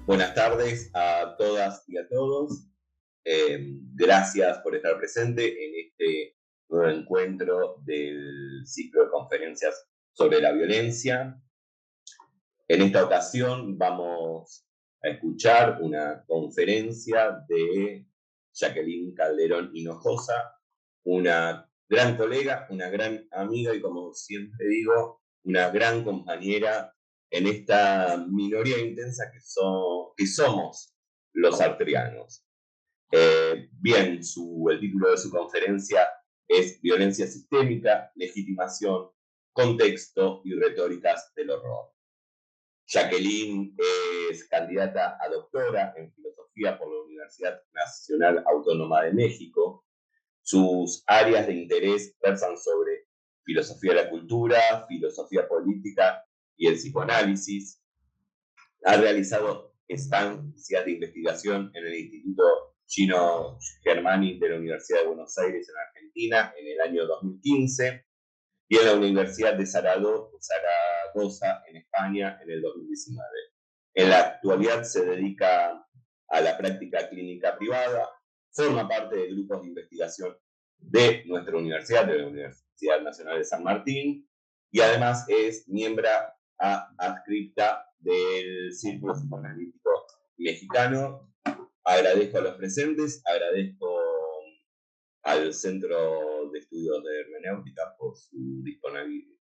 Buenas tardes a todas y a todos. Gracias por estar presente en este nuevo encuentro del ciclo de conferencias sobre la violencia. En esta ocasión vamos a escuchar una conferencia de Jacqueline Calderón Hinojosa, una gran colega, una gran amiga y, como siempre digo, una gran compañera en esta minoría intensa que somos los arterianos. Bien, el título de su conferencia es Violencia sistémica, legitimación, contexto y retóricas del horror. Jacqueline es candidata a doctora en filosofía por la Universidad Nacional Autónoma de México. Sus áreas de interés versan sobre filosofía de la cultura, filosofía política y el psicoanálisis. Ha realizado estancias de investigación en el Instituto Gino Germani de la Universidad de Buenos Aires en Argentina en el año 2015 y en la Universidad de Zaragoza en España en el 2019. En la actualidad se dedica a la práctica clínica privada, forma parte de grupos de investigación de nuestra universidad, de la Universidad Nacional de San Martín, y además es miembro adscripta del Círculo Psicoanalítico Mexicano. Agradezco a los presentes, agradezco al Centro de Estudios de Hermenéutica por su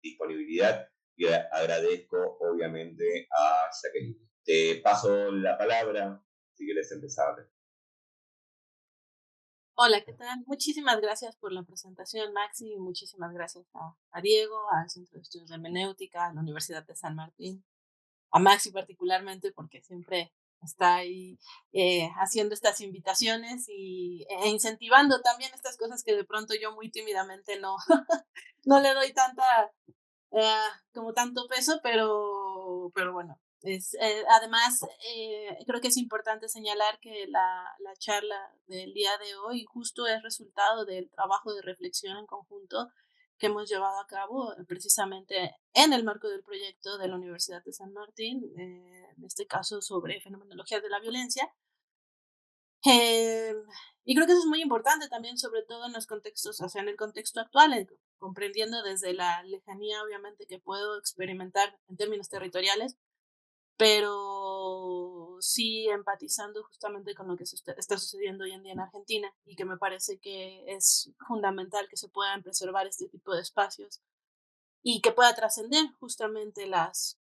disponibilidad y agradezco obviamente a Jacqueline. Te paso la palabra si quieres empezar. Hola, ¿qué tal? Muchísimas gracias por la presentación, Maxi, y muchísimas gracias a Diego, al Centro de Estudios de Hermenéutica, a la Universidad de San Martín, a Maxi particularmente, porque siempre está ahí haciendo estas invitaciones e incentivando también estas cosas que de pronto yo muy tímidamente no, no le doy como tanto peso, pero bueno, además, creo que es importante señalar que la charla del día de hoy justo es resultado del trabajo de reflexión en conjunto que hemos llevado a cabo precisamente en el marco del proyecto de la Universidad de San Martín, en este caso sobre fenomenología de la violencia. Eh, y creo que eso es muy importante también, sobre todo en los contextos, o sea, en el contexto actual, comprendiendo desde la lejanía, obviamente, que puedo experimentar en términos territoriales, pero sí empatizando justamente con lo que está sucediendo hoy en día en Argentina y que me parece que es fundamental que se puedan preservar este tipo de espacios y que pueda trascender justamente las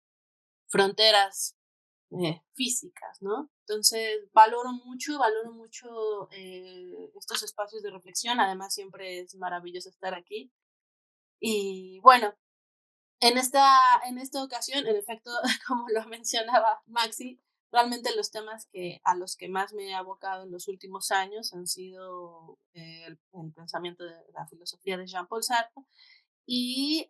fronteras físicas, ¿no? Entonces, valoro mucho estos espacios de reflexión. Además, siempre es maravilloso estar aquí. Y bueno, en esta ocasión, en efecto, como lo mencionaba Maxi, realmente los temas a los que más me he abocado en los últimos años han sido el pensamiento de la filosofía de Jean-Paul Sartre y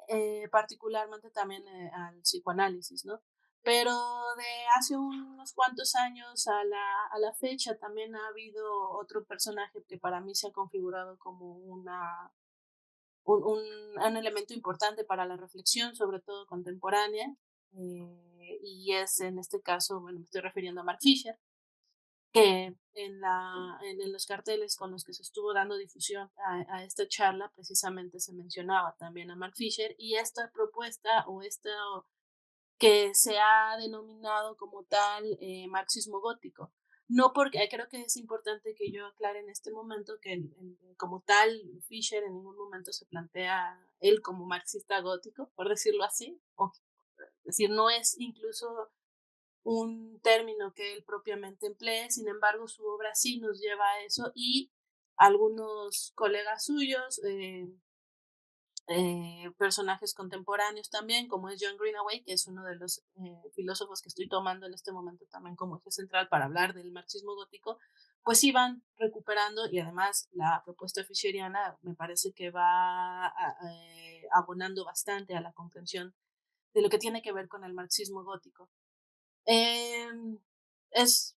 particularmente también al psicoanálisis, ¿no? Pero de hace unos cuantos años a la fecha también ha habido otro personaje que para mí se ha configurado como un elemento importante para la reflexión, sobre todo contemporánea, y es en este caso, bueno, me estoy refiriendo a Mark Fisher, que en los carteles con los que se estuvo dando difusión a esta charla, precisamente se mencionaba también a Mark Fisher y esta propuesta o esto que se ha denominado como tal marxismo gótico. No porque creo que es importante que yo aclare en este momento que como tal Fisher en ningún momento se plantea él como marxista gótico, por decirlo así, es decir, no es incluso un término que él propiamente emplee, sin embargo su obra sí nos lleva a eso y algunos colegas suyos, personajes contemporáneos también, como es John Greenaway, que es uno de los filósofos que estoy tomando en este momento también como eje central para hablar del marxismo gótico, pues sí van recuperando y además la propuesta fischeriana me parece que va abonando bastante a la comprensión de lo que tiene que ver con el marxismo gótico. Eh, es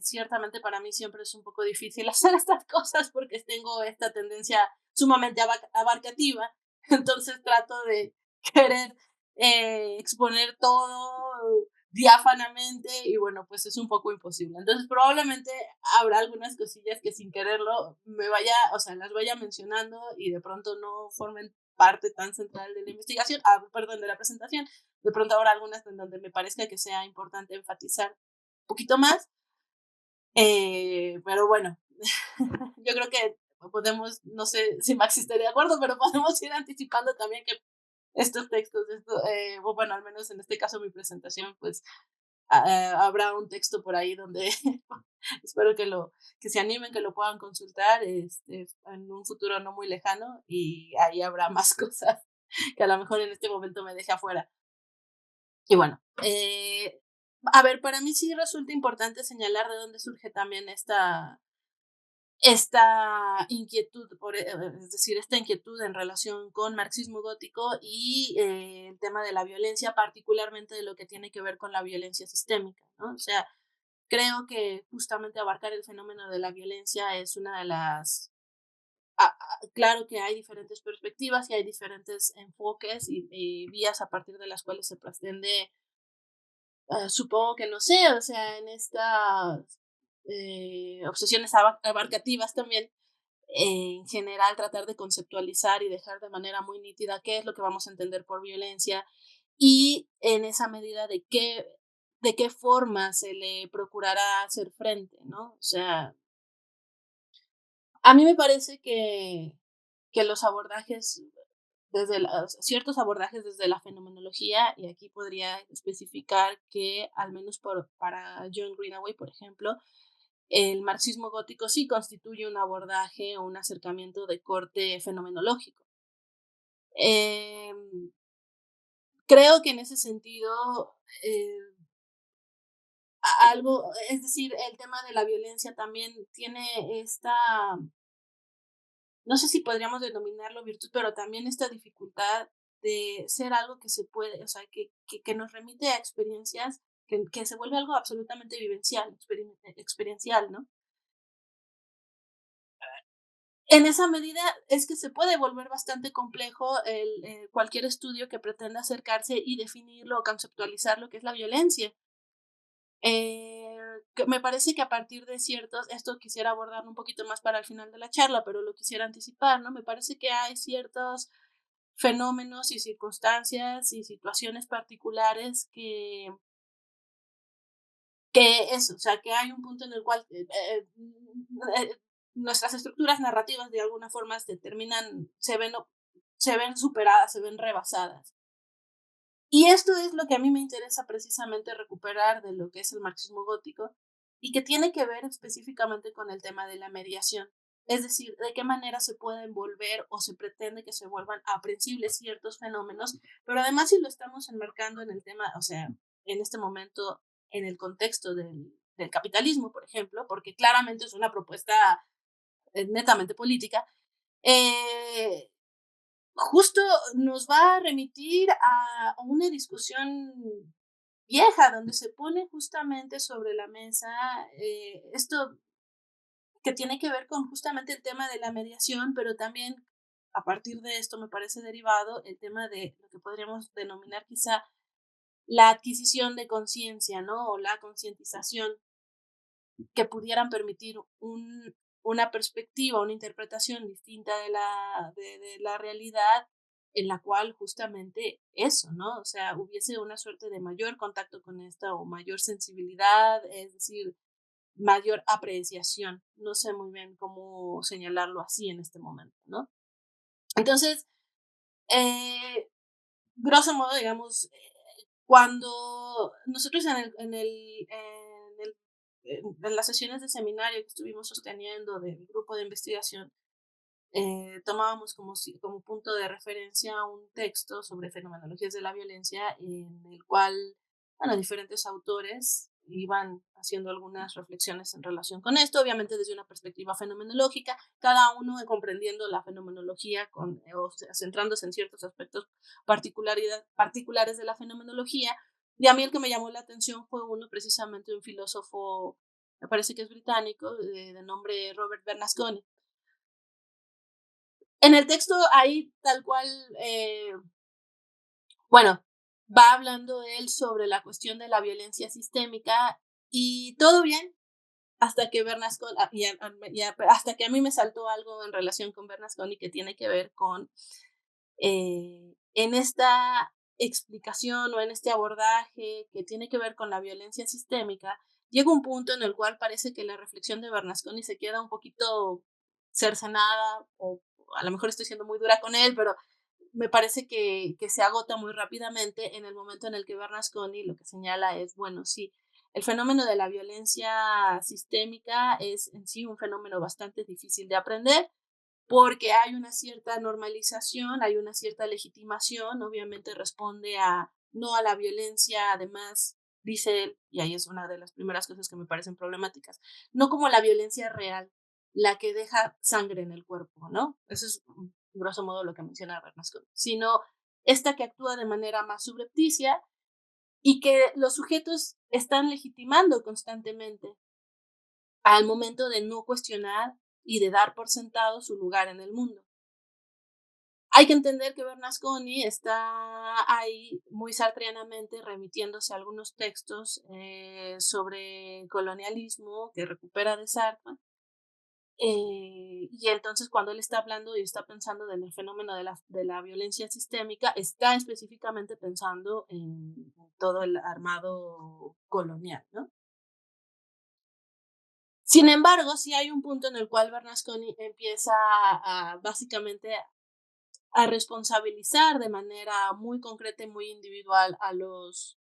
ciertamente para mí siempre es un poco difícil hacer estas cosas porque tengo esta tendencia sumamente abarcativa, entonces trato de querer exponer todo diáfanamente y bueno, pues es un poco imposible. Entonces probablemente habrá algunas cosillas que sin quererlo me vaya, o sea, las vaya mencionando y de pronto no formen parte tan central de la investigación, perdón, de la presentación. De pronto habrá algunas en donde me parezca que sea importante enfatizar un poquito más, pero bueno, yo creo que podemos, no sé si Max estaría de acuerdo, pero podemos ir anticipando también que estos textos, o bueno, al menos en este caso mi presentación, pues habrá un texto por ahí donde espero que se animen, que lo puedan consultar en un futuro no muy lejano y ahí habrá más cosas que a lo mejor en este momento me deje afuera. Y bueno, a ver, para mí sí resulta importante señalar de dónde surge también esta inquietud, es decir, esta inquietud en relación con marxismo gótico y el tema de la violencia, particularmente de lo que tiene que ver con la violencia sistémica, ¿no? O sea, creo que justamente abarcar el fenómeno de la violencia es una de las... claro que hay diferentes perspectivas y hay diferentes enfoques y vías a partir de las cuales se pretende, supongo que no sé, o sea, en estas obsesiones abarcativas también, en general tratar de conceptualizar y dejar de manera muy nítida qué es lo que vamos a entender por violencia y en esa medida de qué forma se le procurará hacer frente, ¿no? O sea, a mí me parece que los abordajes ciertos abordajes desde la fenomenología, y aquí podría especificar que al menos para John Greenaway, por ejemplo, el marxismo gótico sí constituye un abordaje o un acercamiento de corte fenomenológico. Em, Creo que en ese sentido, algo, es decir, el tema de la violencia también tiene esta, no sé si podríamos denominarlo virtud, pero también esta dificultad de ser algo que se puede, o sea, que nos remite a experiencias, que se vuelve algo absolutamente vivencial, experiencial, ¿no? En esa medida es que se puede volver bastante complejo cualquier estudio que pretenda acercarse y definirlo o conceptualizar lo que es la violencia. Eh, Me parece que a partir de ciertos, esto quisiera abordar un poquito más para el final de la charla, pero lo quisiera anticipar, ¿no? Me parece que hay ciertos fenómenos y circunstancias y situaciones particulares que eso, o sea, que hay un punto en el cual nuestras estructuras narrativas de alguna forma se terminan, se ven superadas, se ven rebasadas. Y esto es lo que a mí me interesa precisamente recuperar de lo que es el marxismo gótico y que tiene que ver específicamente con el tema de la mediación. Es decir, de qué manera se pueden volver o se pretende que se vuelvan aprensibles ciertos fenómenos, pero además si lo estamos enmarcando en el tema, o sea, en este momento, en el contexto del capitalismo, por ejemplo, porque claramente es una propuesta netamente política, eh, justo nos va a remitir a una discusión vieja, donde se pone justamente sobre la mesa esto que tiene que ver con justamente el tema de la mediación, pero también a partir de esto me parece derivado el tema de lo que podríamos denominar quizá la adquisición de conciencia, ¿no? O la concientización que pudieran permitir una perspectiva, una interpretación distinta de la realidad en la cual justamente eso, ¿no? O sea, hubiese una suerte de mayor contacto con esta o mayor sensibilidad, es decir, mayor apreciación. No sé muy bien cómo señalarlo así en este momento, ¿no? Entonces, eh, grosso modo, digamos, cuando nosotros en las sesiones de seminario que estuvimos sosteniendo del grupo de investigación, tomábamos como punto de referencia un texto sobre fenomenologías de la violencia en el cual, bueno, diferentes autores iban haciendo algunas reflexiones en relación con esto, obviamente desde una perspectiva fenomenológica, cada uno comprendiendo la fenomenología o sea, centrándose en ciertos aspectos particulares de la fenomenología, Y a mí el que me llamó la atención fue uno precisamente de un filósofo, me parece que es británico, de nombre Robert Bernasconi. En el texto ahí tal cual, bueno, va hablando él sobre la cuestión de la violencia sistémica y todo bien, hasta que Bernasconi, hasta que a mí me saltó algo en relación con Bernasconi que tiene que ver con, en esta explicación o en este abordaje que tiene que ver con la violencia sistémica, llega un punto en el cual parece que la reflexión de Bernasconi se queda un poquito cercenada, o a lo mejor estoy siendo muy dura con él, pero me parece que se agota muy rápidamente en el momento en el que Bernasconi lo que señala es, bueno, sí, el fenómeno de la violencia sistémica es en sí un fenómeno bastante difícil de aprender porque hay una cierta normalización, hay una cierta legitimación, obviamente responde a no a la violencia, además, dice él, y ahí es una de las primeras cosas que me parecen problemáticas, no como la violencia real, la que deja sangre en el cuerpo, ¿no? Eso es, grosso modo, lo que menciona Bernasconi, sino esta que actúa de manera más subrepticia y que los sujetos están legitimando constantemente al momento de no cuestionar y de dar por sentado su lugar en el mundo. Hay que entender que Bernasconi está ahí muy sartreanamente remitiéndose a algunos textos sobre colonialismo que recupera de Sartre. Y entonces cuando él está hablando y está pensando en el fenómeno de la violencia sistémica, está específicamente pensando en todo el armado colonial, ¿no? Sin embargo, sí hay un punto en el cual Bernasconi empieza a básicamente a responsabilizar de manera muy concreta y muy individual a los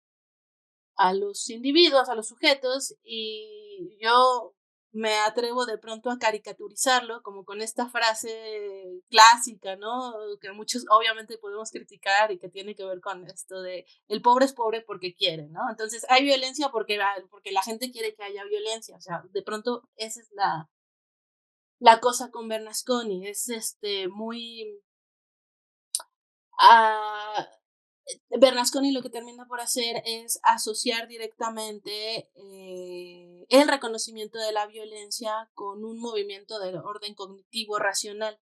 individuos, a los sujetos, y yo me atrevo de pronto a caricaturizarlo como con esta frase clásica, ¿no? Que muchos obviamente podemos criticar y que tiene que ver con esto de el pobre es pobre porque quiere, ¿no? Entonces hay violencia porque la gente quiere que haya violencia, o sea, de pronto esa es la cosa con Bernasconi, es muy... ah, Bernasconi lo que termina por hacer es asociar directamente el reconocimiento de la violencia con un movimiento de orden cognitivo racional.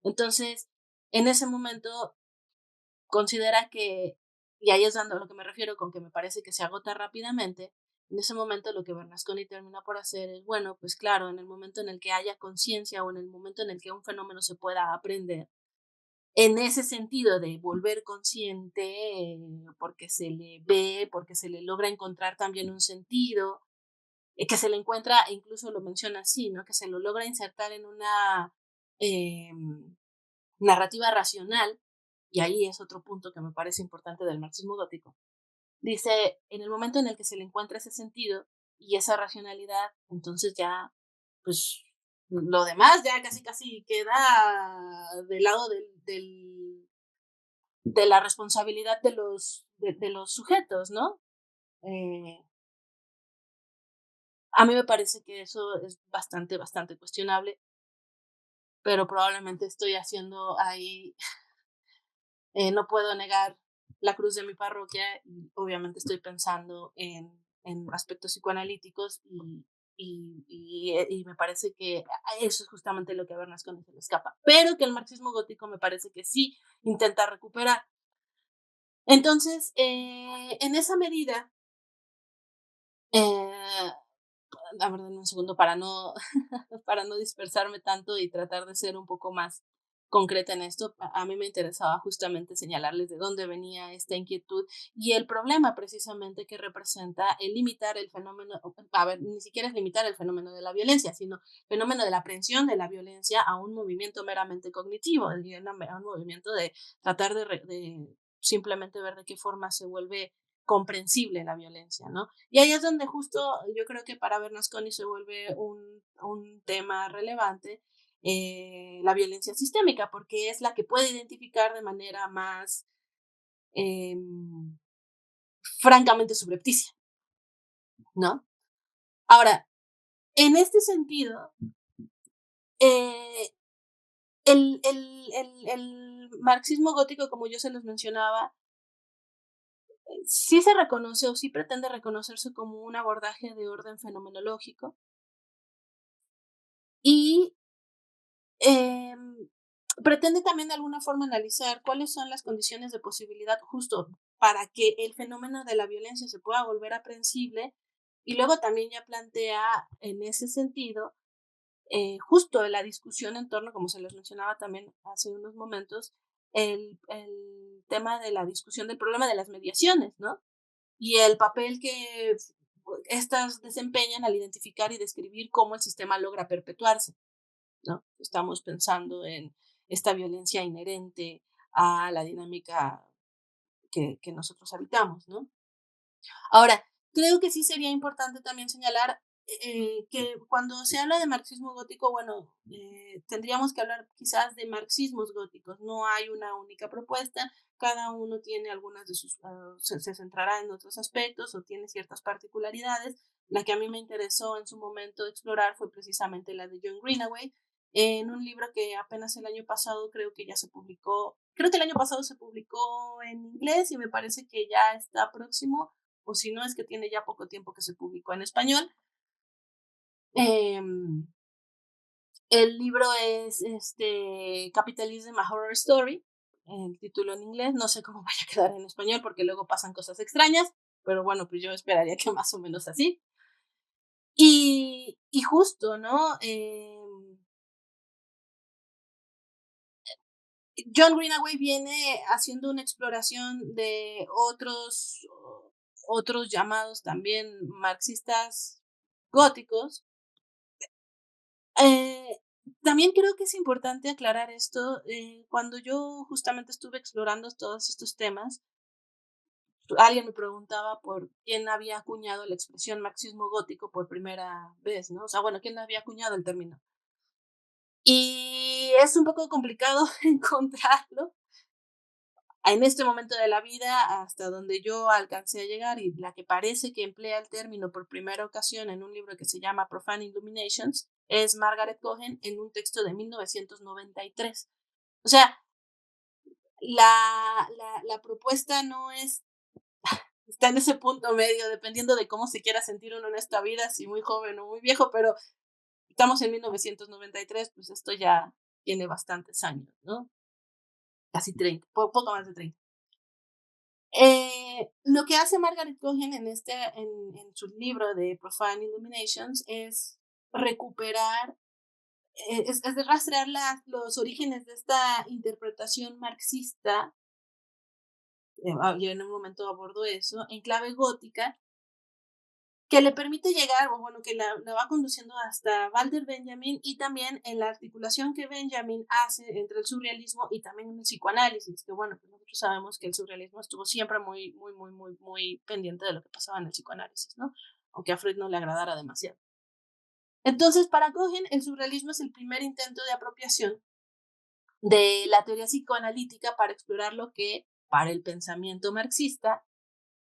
Entonces, en ese momento considera que, y ahí es dando a lo que me refiero con que me parece que se agota rápidamente, en ese momento lo que Bernasconi termina por hacer es, bueno, pues claro, en el momento en el que haya conciencia o en el momento en el que un fenómeno se pueda aprender, en ese sentido de volver consciente, porque se le ve, porque se le logra encontrar también un sentido, que se le encuentra, e incluso lo menciona así, ¿no? Que se lo logra insertar en una narrativa racional, y ahí es otro punto que me parece importante del marxismo gótico. Dice, en el momento en el que se le encuentra ese sentido y esa racionalidad, entonces ya, pues, lo demás ya casi casi queda del lado de la responsabilidad de los sujetos, ¿no? Eh, a mí me parece que eso es bastante, bastante cuestionable, pero probablemente estoy haciendo ahí, no puedo negar la cruz de mi parroquia y obviamente estoy pensando en aspectos psicoanalíticos y me parece que eso es justamente lo que a Bernasconi se le escapa, pero que el marxismo gótico me parece que sí intenta recuperar. Entonces, en esa medida, eh, a ver, dame un segundo para no, para no dispersarme tanto y tratar de ser un poco más concreta en esto, a mí me interesaba justamente señalarles de dónde venía esta inquietud y el problema precisamente que representa el limitar el fenómeno, a ver, ni siquiera es limitar el fenómeno de la violencia, sino el fenómeno de la aprehensión de la violencia a un movimiento meramente cognitivo, a un movimiento de tratar de simplemente ver de qué forma se vuelve comprensible la violencia, ¿no? Y ahí es donde justo yo creo que para Bernasconi se vuelve un tema relevante la violencia sistémica, porque es la que puede identificar de manera más eh, francamente subrepticia, ¿no? Ahora, en este sentido, eh, el marxismo gótico, como yo se los mencionaba, Sí se reconoce o sí pretende reconocerse como un abordaje de orden fenomenológico y em, pretende también de alguna forma analizar cuáles son las condiciones de posibilidad justo para que el fenómeno de la violencia se pueda volver aprehensible y luego también ya plantea en ese sentido justo la discusión en torno, como se les mencionaba también hace unos momentos, el tema de la discusión del problema de las mediaciones, ¿no? Y el papel que estas desempeñan al identificar y describir cómo el sistema logra perpetuarse, ¿no? Estamos pensando en esta violencia inherente a la dinámica que nosotros habitamos, ¿no? Ahora, creo que sí sería importante también señalar que cuando se habla de marxismo gótico, bueno, tendríamos que hablar quizás de marxismos góticos. No hay una única propuesta, cada uno tiene algunas de sus, se centrará en otros aspectos o tiene ciertas particularidades. La que a mí me interesó en su momento explorar fue precisamente la de John Greenaway, en un libro que apenas el año pasado creo que ya se publicó, creo que el año pasado se publicó en inglés y me parece que ya está próximo o si no es que tiene ya poco tiempo que se publicó en español. Eh, el libro es Capitalism a Horror Story, el título en inglés, no sé cómo vaya a quedar en español porque luego pasan cosas extrañas, pero bueno, pues yo esperaría que más o menos así. Y justo, ¿no? John Greenaway viene haciendo una exploración de otros llamados también marxistas góticos. Eh, También creo que es importante aclarar esto. Cuando yo justamente estuve explorando todos estos temas, alguien me preguntaba por quién había acuñado la expresión marxismo gótico por primera vez, ¿no? O sea, bueno, quién había acuñado el término. Y es un poco complicado encontrarlo en este momento de la vida, hasta donde yo alcancé a llegar, y la que parece que emplea el término por primera ocasión en un libro que se llama Profane Illuminations es Margaret Cohen en un texto de 1993. O sea, la propuesta no es, está en ese punto medio, dependiendo de cómo se quiera sentir uno en esta vida, si muy joven o muy viejo, pero estamos en 1993, pues esto ya tiene bastantes años, ¿no? Casi 30, poco más de 30. Lo que hace Margaret Cohen en su libro de Profane Illuminations es recuperar, es de rastrear los orígenes de esta interpretación marxista, yo en un momento abordo eso, en clave gótica, que le permite llegar, o bueno, que la va conduciendo hasta Walter Benjamin y también en la articulación que Benjamin hace entre el surrealismo y también el psicoanálisis, que bueno, pues nosotros sabemos que el surrealismo estuvo siempre muy pendiente de lo que pasaba en el psicoanálisis, ¿no? Aunque a Freud no le agradara demasiado. Entonces, para Cohen, el surrealismo es el primer intento de apropiación de la teoría psicoanalítica para explorar lo que, para el pensamiento marxista,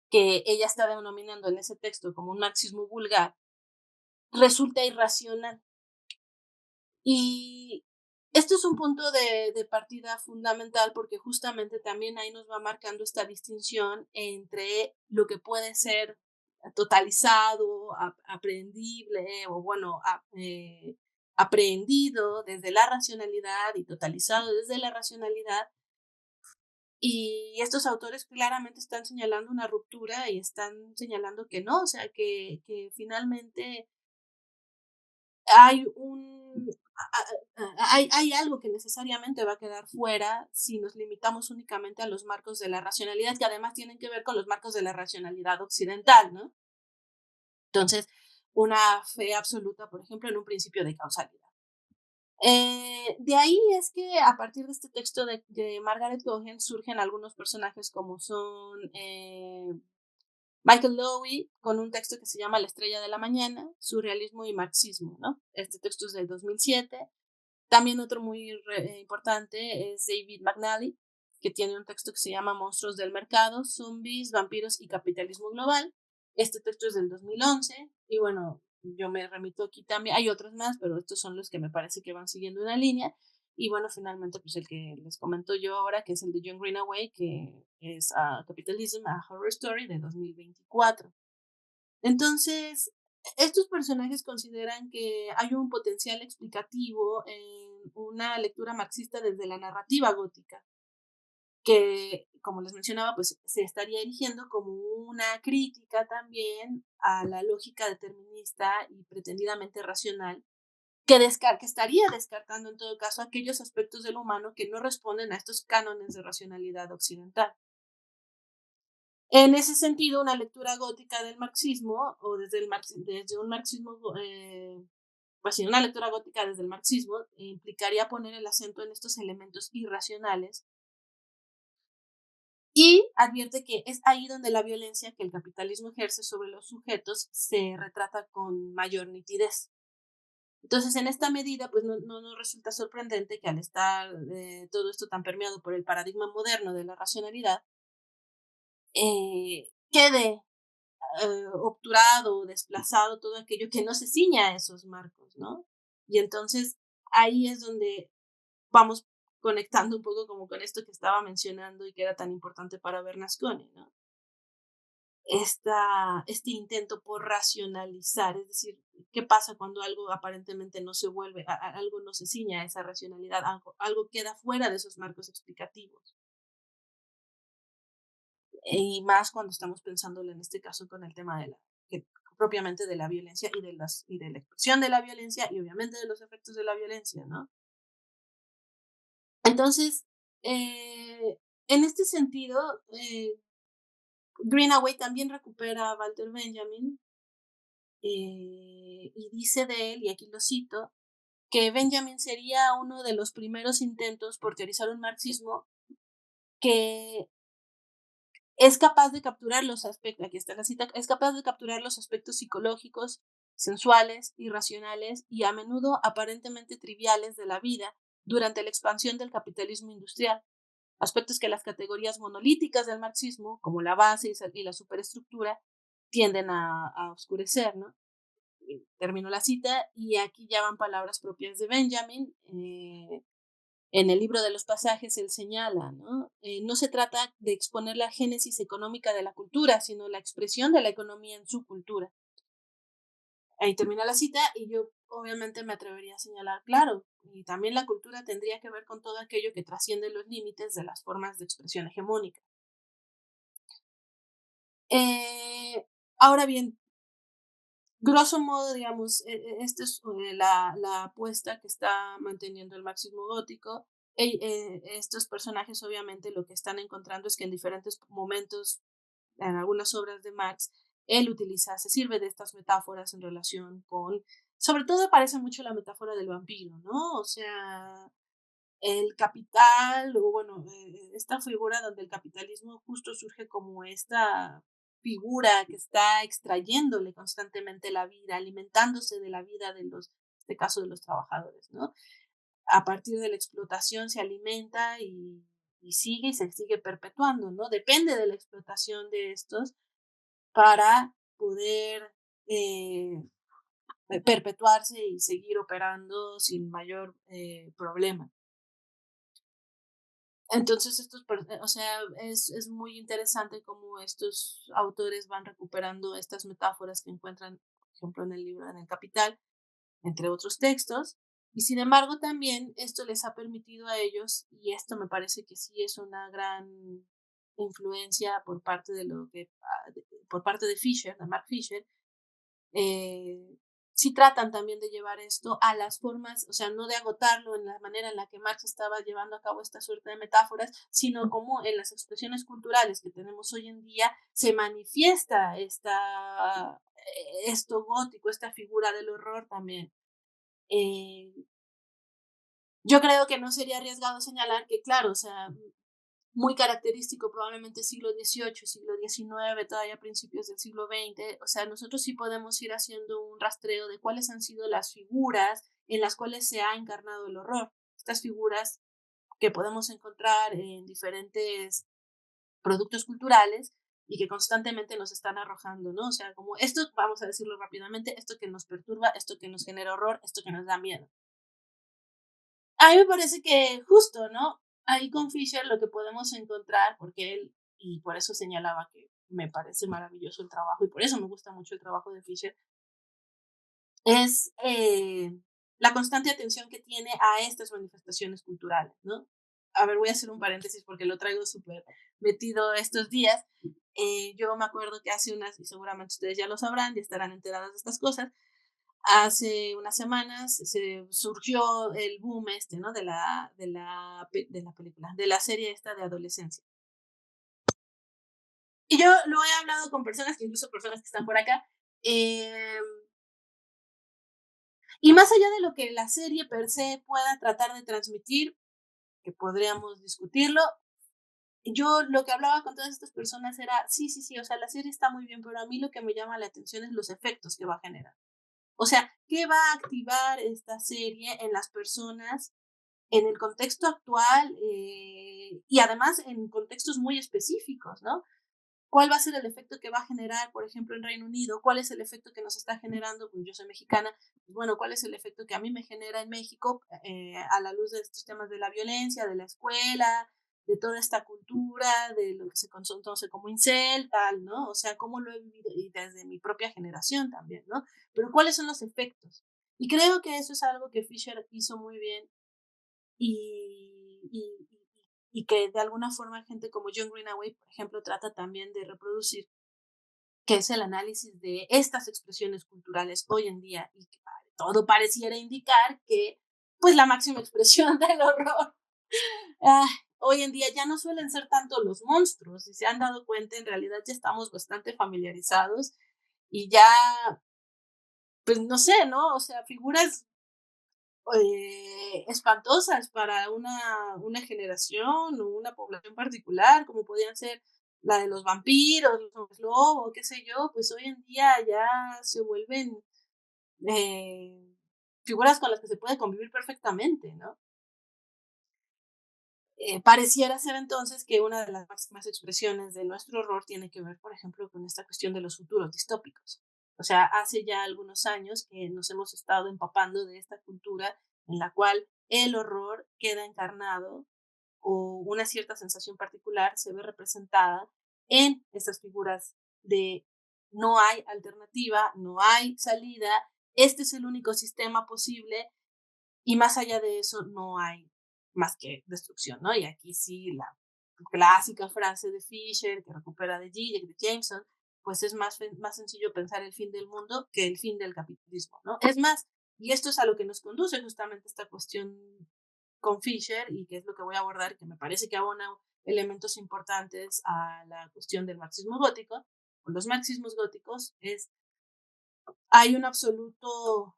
que ella está denominando en ese texto como un marxismo vulgar, resulta irracional. Y esto es un punto de partida fundamental porque justamente también ahí nos va marcando esta distinción entre lo que puede ser totalizado, aprehendible o bueno, aprehendido desde la racionalidad y totalizado desde la racionalidad. Y estos autores claramente están señalando una ruptura y están señalando que no, o sea, que finalmente hay hay algo que necesariamente va a quedar fuera si nos limitamos únicamente a los marcos de la racionalidad, que además tienen que ver con los marcos de la racionalidad occidental, ¿no? Entonces, una fe absoluta, por ejemplo, en un principio de causalidad. De ahí es que a partir de este texto de Margaret Cohen surgen algunos personajes como son Michael Lowy con un texto que se llama La estrella de la mañana, surrealismo y marxismo, ¿no? Este texto es del 2007. También otro muy importante es David McNally, que tiene un texto que se llama Monstruos del mercado, zombies, vampiros y capitalismo global. Este texto es del 2011 y bueno, yo me remito aquí también, hay otros más, pero estos son los que me parece que van siguiendo una línea. Y bueno, finalmente, pues el que les comento yo ahora, que es el de John Greenaway, que es Capitalism, a Horror Story de 2024. Entonces, estos personajes consideran que hay un potencial explicativo en una lectura marxista desde la narrativa gótica, que, como les mencionaba, pues se estaría erigiendo como una crítica también a la lógica determinista y pretendidamente racional, que estaría descartando en todo caso aquellos aspectos del humano que no responden a estos cánones de racionalidad occidental. En ese sentido, una lectura gótica del marxismo, o desde un marxismo, pues sí, una lectura gótica desde el marxismo, implicaría poner el acento en estos elementos irracionales y advierte que es ahí donde la violencia que el capitalismo ejerce sobre los sujetos se retrata con mayor nitidez. Entonces, en esta medida, pues no nos resulta sorprendente que al estar todo esto tan permeado por el paradigma moderno de la racionalidad, quede obturado, desplazado, todo aquello que no se ciña a esos marcos, ¿no? Y entonces ahí es donde vamos conectando un poco como con esto que estaba mencionando y que era tan importante para Bernasconi, ¿no? Este intento por racionalizar, es decir, ¿qué pasa cuando algo aparentemente no se vuelve, algo no se ciña a esa racionalidad, algo queda fuera de esos marcos explicativos? Y más cuando estamos pensándolo en este caso con el tema de propiamente de la violencia y de la expresión de la violencia y obviamente de los efectos de la violencia, ¿no? Entonces, en este sentido, Greenaway también recupera a Walter Benjamin y dice de él, y aquí lo cito, que Benjamin sería uno de los primeros intentos por teorizar un marxismo que es capaz de capturar los aspectos, aquí está la cita, es capaz de capturar los aspectos psicológicos, sensuales, irracionales y a menudo aparentemente triviales de la vida durante la expansión del capitalismo industrial, aspectos que las categorías monolíticas del marxismo, como la base y la superestructura, tienden a oscurecer, ¿no? Termino la cita y aquí ya van palabras propias de Benjamin. En el libro de los pasajes él señala, ¿no? No se trata de exponer la génesis económica de la cultura, sino la expresión de la economía en su cultura. Ahí termina la cita y yo obviamente me atrevería a señalar, claro, y también la cultura tendría que ver con todo aquello que trasciende los límites de las formas de expresión hegemónica. Eh, Ahora bien, grosso modo, digamos, esta es la apuesta que está manteniendo el marxismo gótico. Estos personajes obviamente lo que están encontrando es que en diferentes momentos, en algunas obras de Marx, él se sirve de estas metáforas en relación con, sobre todo aparece mucho la metáfora del vampiro, ¿no? O sea, el capital, o bueno, esta figura donde el capitalismo justo surge como esta figura que está extrayéndole constantemente la vida, alimentándose de la vida de los, en este caso de los trabajadores, ¿no? A partir de la explotación se alimenta y sigue y se sigue perpetuando, ¿no? Depende de la explotación de estos para poder perpetuarse y seguir operando sin mayor problema. Entonces, o sea, es muy interesante cómo estos autores van recuperando estas metáforas que encuentran, por ejemplo, en el libro, en El Capital, entre otros textos, y sin embargo también esto les ha permitido a ellos, y esto me parece que sí es una gran influencia por parte de por parte de Fisher, de Mark Fisher, sí tratan también de llevar esto a las formas, o sea, no de agotarlo en la manera en la que Marx estaba llevando a cabo esta suerte de metáforas, sino como en las expresiones culturales que tenemos hoy en día se manifiesta esto gótico, esta figura del horror también. Eh, yo creo que no sería arriesgado señalar que, claro, o sea, muy característico probablemente siglo XVIII, siglo XIX, todavía principios del siglo XX. O sea, nosotros sí podemos ir haciendo un rastreo de cuáles han sido las figuras en las cuales se ha encarnado el horror. Estas figuras que podemos encontrar en diferentes productos culturales y que constantemente nos están arrojando, ¿no? O sea, como esto, vamos a decirlo rápidamente, esto que nos perturba, esto que nos genera horror, esto que nos da miedo. A mí me parece que justo, ¿no? Ahí con Fisher lo que podemos encontrar, porque él, y por eso señalaba que me parece maravilloso el trabajo, y por eso me gusta mucho el trabajo de Fisher, es la constante atención que tiene a estas manifestaciones culturales, ¿no? A ver, voy a hacer un paréntesis porque lo traigo súper metido estos días. Yo me acuerdo que hace unas, y seguramente ustedes ya lo sabrán, ya estarán enteradas de estas cosas, hace unas semanas se surgió el boom este, ¿no? De la película, de la serie esta de adolescencia. Y yo lo he hablado con personas, incluso personas que están por acá, eh, y más allá de lo que la serie per se pueda tratar de transmitir, que podríamos discutirlo, yo lo que hablaba con todas estas personas era, sí, sí, sí, o sea, la serie está muy bien, pero a mí lo que me llama la atención es los efectos que va a generar. O sea, ¿qué va a activar esta serie en las personas en el contexto actual y además en contextos muy específicos, ¿no? ¿Cuál va a ser el efecto que va a generar, por ejemplo, en Reino Unido? ¿Cuál es el efecto que nos está generando? Pues yo soy mexicana, pues bueno, ¿cuál es el efecto que a mí me genera en México a la luz de estos temas de la violencia, de la escuela, de toda esta cultura, de lo que se conoce como incel, tal, ¿no? O sea, cómo lo he vivido y desde mi propia generación también, ¿no? Pero ¿cuáles son los efectos? Y creo que eso es algo que Fisher hizo muy bien y, y, y que de alguna forma gente como John Greenaway, por ejemplo, trata también de reproducir, que es el análisis de estas expresiones culturales hoy en día y que todo pareciera indicar que pues la máxima expresión del horror hoy en día ya no suelen ser tanto los monstruos, si se han dado cuenta en realidad ya estamos bastante familiarizados y ya pues no sé, ¿no? O sea, figuras espantosas para una generación o una población particular, como podían ser la de los vampiros, los hombres lobo, qué sé yo, pues hoy en día ya se vuelven eh, figuras con las que se puede convivir perfectamente, ¿no? Pareciera ser entonces que una de las máximas expresiones de nuestro horror tiene que ver, por ejemplo, con esta cuestión de los futuros distópicos. O sea, hace ya algunos años que nos hemos estado empapando de esta cultura en la cual el horror queda encarnado o una cierta sensación particular se ve representada en estas figuras de no hay alternativa, no hay salida, este es el único sistema posible y más allá de eso no hay más que destrucción, ¿no? Y aquí sí, la clásica frase de Fisher que recupera de Zizek, de Jameson, pues es más sencillo pensar el fin del mundo que el fin del capitalismo, ¿no? Es más, y esto es a lo que nos conduce justamente esta cuestión con Fisher y que es lo que voy a abordar, que me parece que abona elementos importantes a la cuestión del marxismo gótico, o los marxismos góticos, es hay un absoluto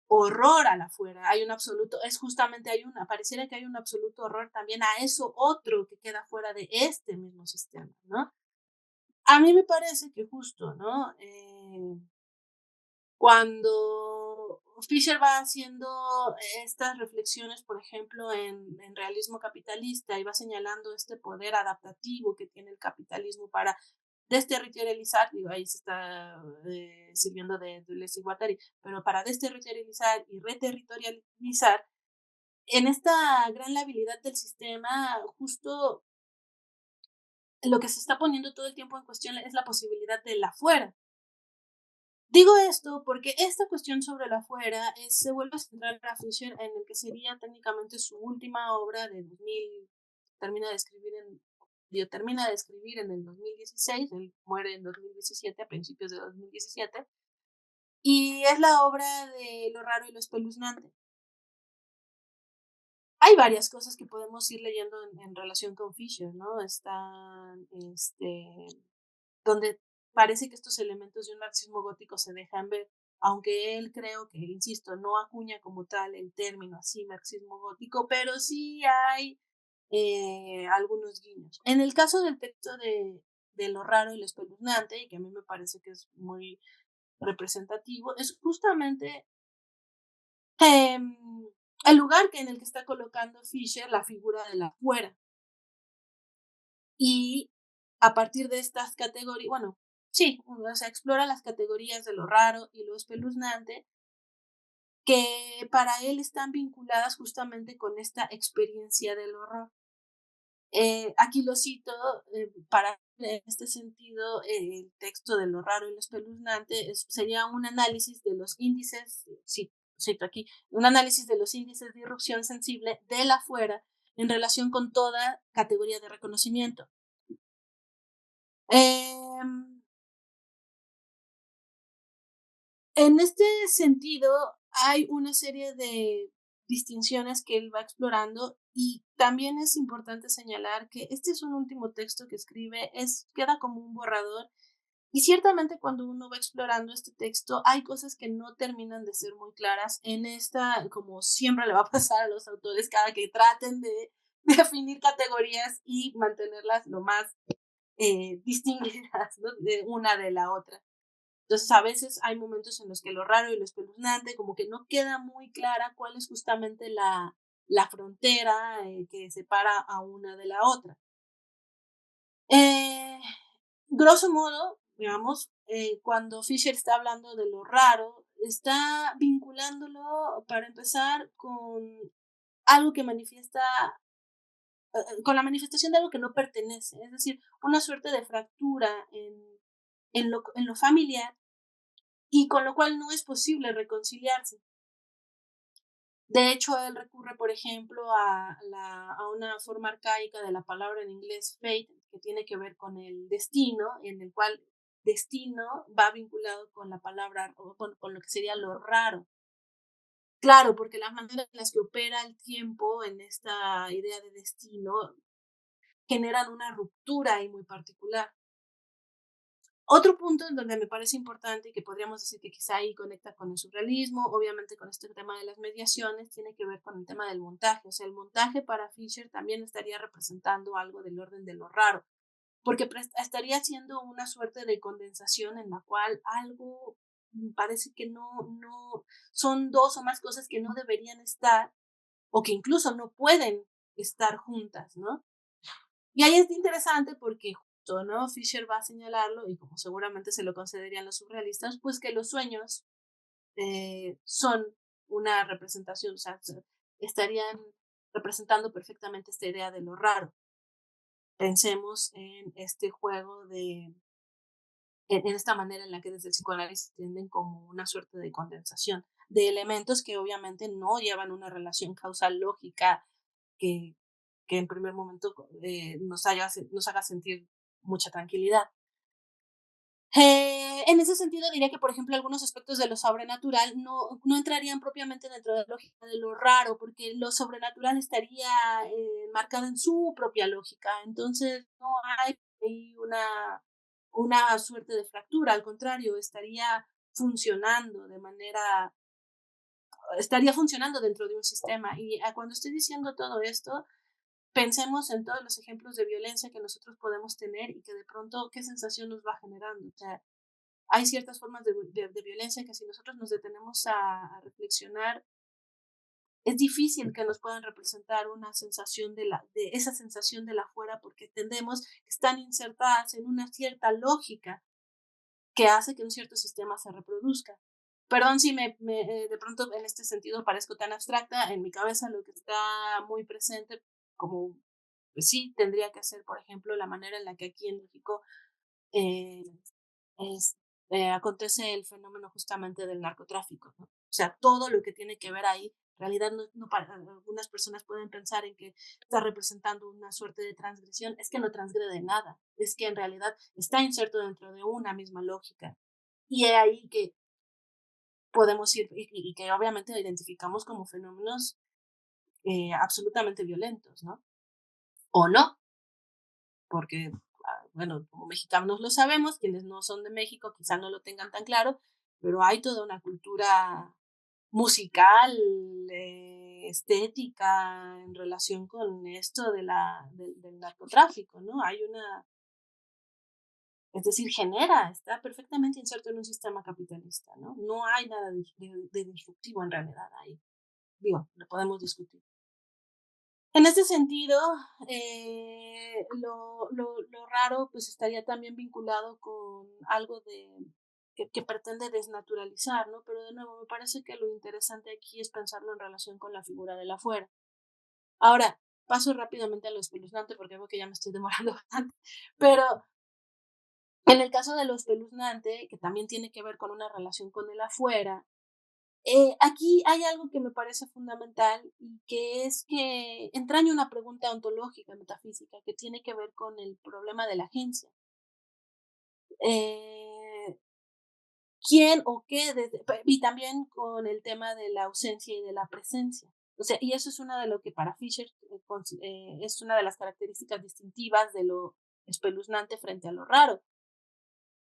horror a la fuera, hay un absoluto, es justamente pareciera que hay un absoluto horror también a eso otro que queda fuera de este mismo sistema, ¿no? A mí me parece que justo, ¿no? Cuando Fisher va haciendo estas reflexiones, por ejemplo, en realismo capitalista y va señalando este poder adaptativo que tiene el capitalismo para desterritorializar, digo, ahí se está sirviendo de Deleuze y Guattari, pero para desterritorializar y reterritorializar, en esta gran labilidad del sistema, justo lo que se está poniendo todo el tiempo en cuestión es la posibilidad de la fuera. Digo esto porque esta cuestión sobre la fuera se vuelve a centrar a Fisher en el que sería técnicamente su última obra de 2000, termina de escribir termina de escribir en el 2016, él muere en 2017, a principios de 2017, y es la obra de Lo raro y lo espeluznante. Hay varias cosas que podemos ir leyendo en relación con Fisher, ¿no? Están, donde parece que estos elementos de un marxismo gótico se dejan ver, aunque él creo que, insisto, no acuña como tal el término así marxismo gótico, pero sí hay algunos guiños. En el caso del texto de Lo raro y lo espeluznante, y que a mí me parece que es muy representativo, es justamente eh, el lugar en el que está colocando Fisher la figura de la fuera. Y a partir de estas categorías, bueno, sí, o sea, explora las categorías de lo raro y lo espeluznante que para él están vinculadas justamente con esta experiencia del horror. Aquí lo cito para en este sentido, el texto de lo raro y lo espeluznante sería un análisis de los índices, sí, cito aquí, un análisis de los índices de irrupción sensible de la afuera en relación con toda categoría de reconocimiento. Em, en este sentido, hay una serie de distinciones que él va explorando y también es importante señalar que este es un último texto que escribe, queda como un borrador y ciertamente cuando uno va explorando este texto hay cosas que no terminan de ser muy claras en esta, como siempre le va a pasar a los autores cada que traten de definir categorías y mantenerlas lo más distinguidas, ¿no? De una de la otra. Entonces, a veces hay momentos en los que lo raro y lo espeluznante, como que no queda muy clara cuál es justamente la frontera que separa a una de la otra. Eh, grosso modo, digamos, cuando Fisher está hablando de lo raro, está vinculándolo, para empezar, con algo que manifiesta, con la manifestación de algo que no pertenece, es decir, una suerte de fractura en lo familiar y con lo cual no es posible reconciliarse. De hecho, él recurre, por ejemplo, a una forma arcaica de la palabra en inglés fate, que tiene que ver con el destino, en el cual destino va vinculado con la palabra, o con lo que sería lo raro. Claro, porque las maneras en las que opera el tiempo en esta idea de destino generan una ruptura ahí muy particular. Otro punto en donde me parece importante y que podríamos decir que quizá ahí conecta con el surrealismo, obviamente con este tema de las mediaciones, tiene que ver con el tema del montaje. O sea, el montaje para Fisher también estaría representando algo del orden de lo raro, porque estaría haciendo una suerte de condensación en la cual algo parece que no, son dos o más cosas que no deberían estar o que incluso no pueden estar juntas, ¿no? Y ahí es interesante porque justo, ¿no? Fisher va a señalarlo, y como seguramente se lo concederían los surrealistas, pues que los sueños son una representación, o sea, estarían representando perfectamente esta idea de lo raro. Pensemos en este juego en esta manera en la que desde el psicoanálisis tienden como una suerte de condensación de elementos que obviamente no llevan una relación causal lógica que, que en primer momento nos haga sentir mucha tranquilidad. En ese sentido, diría que, por ejemplo, algunos aspectos de lo sobrenatural no entrarían propiamente dentro de la lógica de lo raro, porque lo sobrenatural estaría marcado en su propia lógica. Entonces, no hay ahí una suerte de fractura, al contrario, estaría funcionando dentro de un sistema. Y cuando estoy diciendo todo esto, pensemos en todos los ejemplos de violencia que nosotros podemos tener y que de pronto, ¿qué sensación nos va generando? O sea, hay ciertas formas de violencia que si nosotros nos detenemos a reflexionar, es difícil que nos puedan representar una sensación de esa sensación de la fuera porque tendemos que están insertadas en una cierta lógica que hace que un cierto sistema se reproduzca. Perdón si de pronto en este sentido parezco tan abstracta, en mi cabeza lo que está muy presente, como pues sí tendría que ser, por ejemplo, la manera en la que aquí en México eh, es, acontece el fenómeno justamente del narcotráfico, ¿no? O sea, todo lo que tiene que ver ahí, en realidad no para, algunas personas pueden pensar en que está representando una suerte de transgresión, es que no transgrede nada, es que en realidad está inserto dentro de una misma lógica. Y es ahí que podemos ir y que obviamente identificamos como fenómenos absolutamente violentos, ¿no? O no, porque, bueno, como mexicanos lo sabemos, quienes no son de México quizá no lo tengan tan claro, pero hay toda una cultura musical, estética en relación con esto del narcotráfico, ¿no? Es decir, está perfectamente inserto en un sistema capitalista, ¿no? No hay nada de disruptivo en realidad ahí. Digo, lo podemos discutir. En este sentido, lo raro pues estaría también vinculado con algo que pretende desnaturalizar, ¿no? Pero de nuevo, me parece que lo interesante aquí es pensarlo en relación con la figura del afuera. Ahora, paso rápidamente a lo espeluznante porque veo que ya me estoy demorando bastante, pero en el caso de lo espeluznante, que también tiene que ver con una relación con el afuera, aquí hay algo que me parece fundamental y que es que entraña una pregunta ontológica, metafísica, que tiene que ver con el problema de la agencia. Eh, ¿Quién o qué? Y también con el tema de la ausencia y de la presencia. O sea, y eso es una de lo que para Fisher es una de las características distintivas de lo espeluznante frente a lo raro,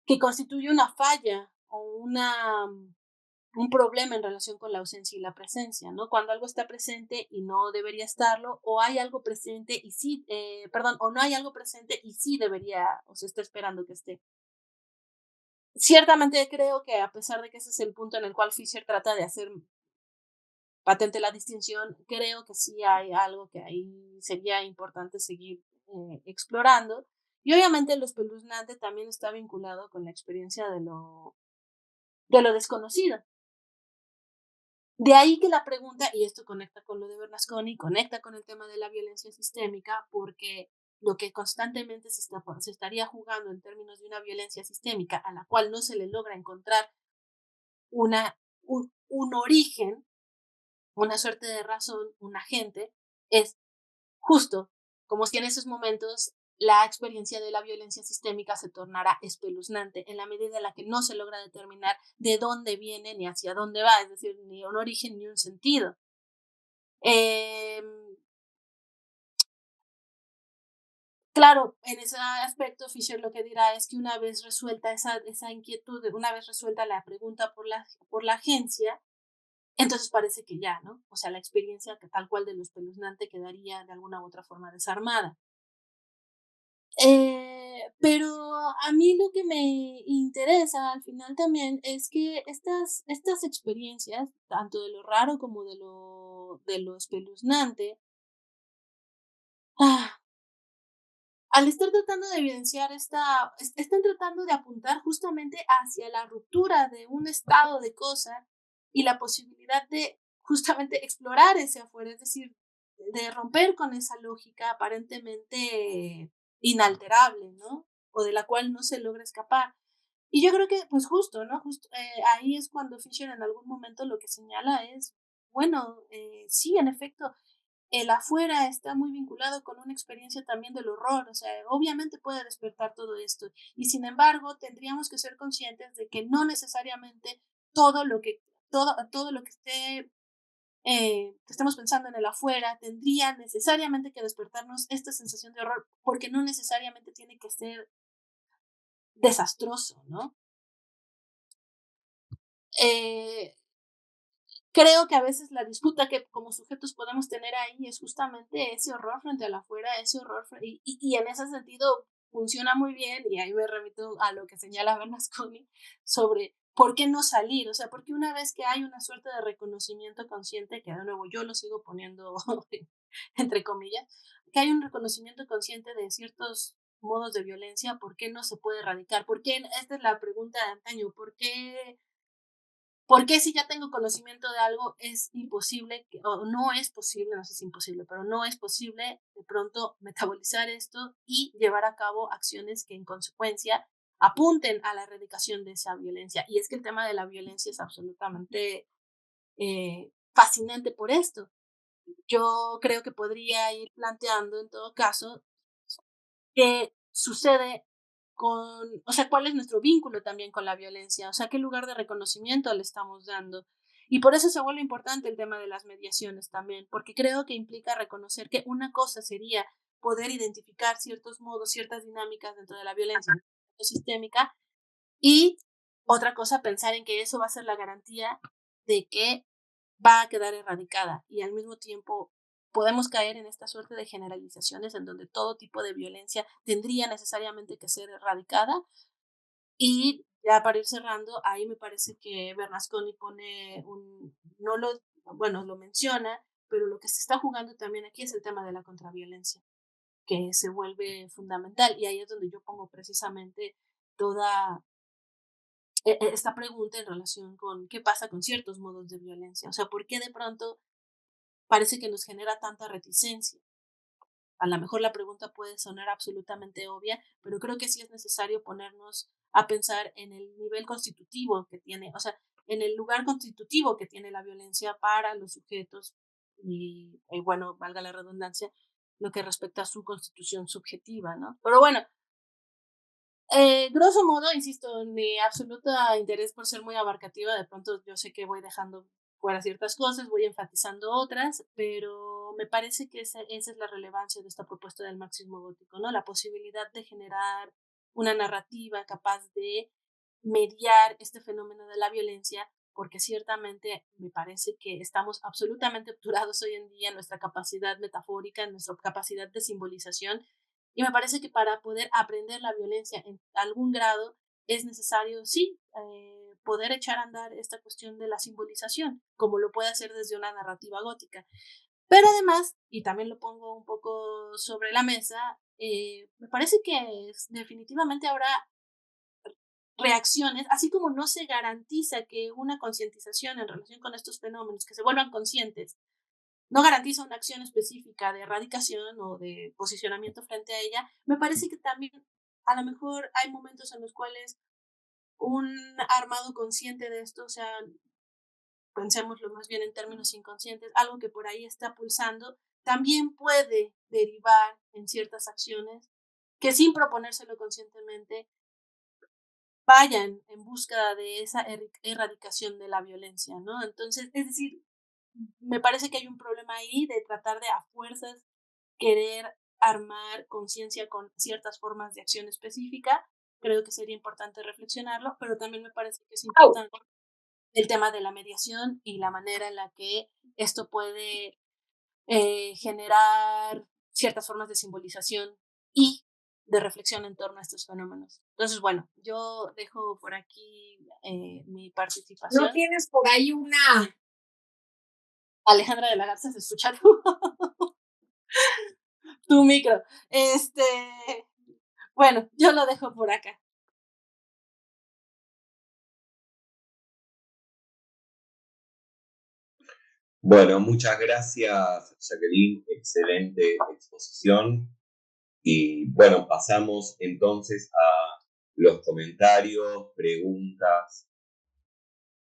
que constituye una falla o un problema en relación con la ausencia y la presencia, ¿no? Cuando algo está presente y no debería estarlo, o hay algo presente y sí, perdón, o no hay algo presente y sí debería, o se está esperando que esté. Ciertamente creo que a pesar de que ese es el punto en el cual Fisher trata de hacer patente la distinción, creo que sí hay algo que ahí sería importante seguir explorando. Y obviamente lo espeluznante también está vinculado con la experiencia de lo desconocido. De ahí que la pregunta, y esto conecta con lo de Bernasconi, conecta con el tema de la violencia sistémica, porque lo que constantemente se estaría jugando en términos de una violencia sistémica a la cual no se le logra encontrar un origen, una suerte de razón, un agente, es justo como si en esos momentos la experiencia de la violencia sistémica se tornara espeluznante en la medida en la que no se logra determinar de dónde viene ni hacia dónde va, es decir, ni un origen ni un sentido. Eh, claro, en ese aspecto Fisher lo que dirá es que una vez resuelta esa inquietud, una vez resuelta la pregunta por la agencia, entonces parece que ya, ¿no? O sea, la experiencia que tal cual de lo espeluznante quedaría de alguna u otra forma desarmada. Pero a mí lo que me interesa al final también es que estas experiencias, tanto de lo raro como de lo espeluznante, ah, al estar tratando de evidenciar están tratando de apuntar justamente hacia la ruptura de un estado de cosa y la posibilidad de justamente explorar ese afuera, es decir, de romper con esa lógica aparentemente inalterable, ¿no? O de la cual no se logra escapar. Y yo creo que, pues justo, ¿no? Justo, ahí es cuando Fisher en algún momento lo que señala es, bueno, sí, en efecto, el afuera está muy vinculado con una experiencia también del horror, o sea, obviamente puede despertar todo esto. Y sin embargo, tendríamos que ser conscientes de que no necesariamente todo lo que, todo lo que esté, que estemos pensando en el afuera tendría necesariamente que despertarnos esta sensación de horror, porque no necesariamente tiene que ser desastroso, ¿no? Eh, Creo que a veces la disputa que como sujetos podemos tener ahí es justamente ese horror frente a la afuera, ese horror, y en ese sentido funciona muy bien, y ahí me remito a lo que señala Bernasconi sobre por qué no salir, o sea, porque una vez que hay una suerte de reconocimiento consciente, que de nuevo yo lo sigo poniendo entre comillas, que hay un reconocimiento consciente de ciertos modos de violencia, ¿por qué no se puede erradicar? ¿Por qué? Esta es la pregunta de antaño, ¿por qué si ya tengo conocimiento de algo es imposible, o no es posible, no sé si es imposible, pero no es posible de pronto metabolizar esto y llevar a cabo acciones que en consecuencia apunten a la erradicación de esa violencia? Y es que el tema de la violencia es absolutamente fascinante por esto. Yo creo que podría ir planteando en todo caso qué sucede o sea, cuál es nuestro vínculo también con la violencia, o sea, qué lugar de reconocimiento le estamos dando. Y por eso se vuelve importante el tema de las mediaciones también, porque creo que implica reconocer que una cosa sería poder identificar ciertos modos, ciertas dinámicas dentro de la violencia sistémica, y otra cosa pensar en que eso va a ser la garantía de que va a quedar erradicada, y al mismo tiempo podemos caer en esta suerte de generalizaciones en donde todo tipo de violencia tendría necesariamente que ser erradicada. Y ya para ir cerrando, ahí me parece que Bernasconi pone no lo, bueno, lo menciona, pero lo que se está jugando también aquí es el tema de la contraviolencia, que se vuelve fundamental, y ahí es donde yo pongo precisamente toda esta pregunta en relación con qué pasa con ciertos modos de violencia. O sea, ¿por qué de pronto parece que nos genera tanta reticencia? A lo mejor la pregunta puede sonar absolutamente obvia, pero creo que sí es necesario ponernos a pensar en el nivel constitutivo que tiene, o sea, en el lugar constitutivo que tiene la violencia para los sujetos y bueno, valga la redundancia, lo que respecta a su constitución subjetiva, ¿no? Pero bueno, grosso modo, insisto, mi absoluto interés por ser muy abarcativa, de pronto yo sé que voy dejando fuera ciertas cosas, voy enfatizando otras, pero me parece que esa es la relevancia de esta propuesta del marxismo gótico, ¿no? La posibilidad de generar una narrativa capaz de mediar este fenómeno de la violencia, porque ciertamente me parece que estamos absolutamente obturados hoy en día en nuestra capacidad metafórica, en nuestra capacidad de simbolización, y me parece que para poder aprender la violencia en algún grado es necesario, sí, poder echar a andar esta cuestión de la simbolización, como lo puede hacer desde una narrativa gótica. Pero además, y también lo pongo un poco sobre la mesa, me parece que definitivamente habrá reacciones, así como no se garantiza que una concientización en relación con estos fenómenos, que se vuelvan conscientes, no garantiza una acción específica de erradicación o de posicionamiento frente a ella, me parece que también a lo mejor hay momentos en los cuales un armado consciente de esto, o sea, pensémoslo más bien en términos inconscientes, algo que por ahí está pulsando, también puede derivar en ciertas acciones que sin proponérselo conscientemente vayan en busca de esa erradicación de la violencia, ¿no? Entonces, es decir, me parece que hay un problema ahí de tratar de a fuerzas querer armar conciencia con ciertas formas de acción específica. Creo que sería importante reflexionarlo, pero también me parece que es importante el tema de la mediación y la manera en la que esto puede generar ciertas formas de simbolización y de reflexión en torno a estos fenómenos. Entonces, bueno, yo dejo por aquí mi participación. ¿No tienes por ahí una? Alejandra de la Garza, ¿se escucha tu micro? Bueno, yo lo dejo por acá. Bueno, muchas gracias, Jacqueline. Excelente exposición. Y bueno, pasamos entonces a los comentarios, preguntas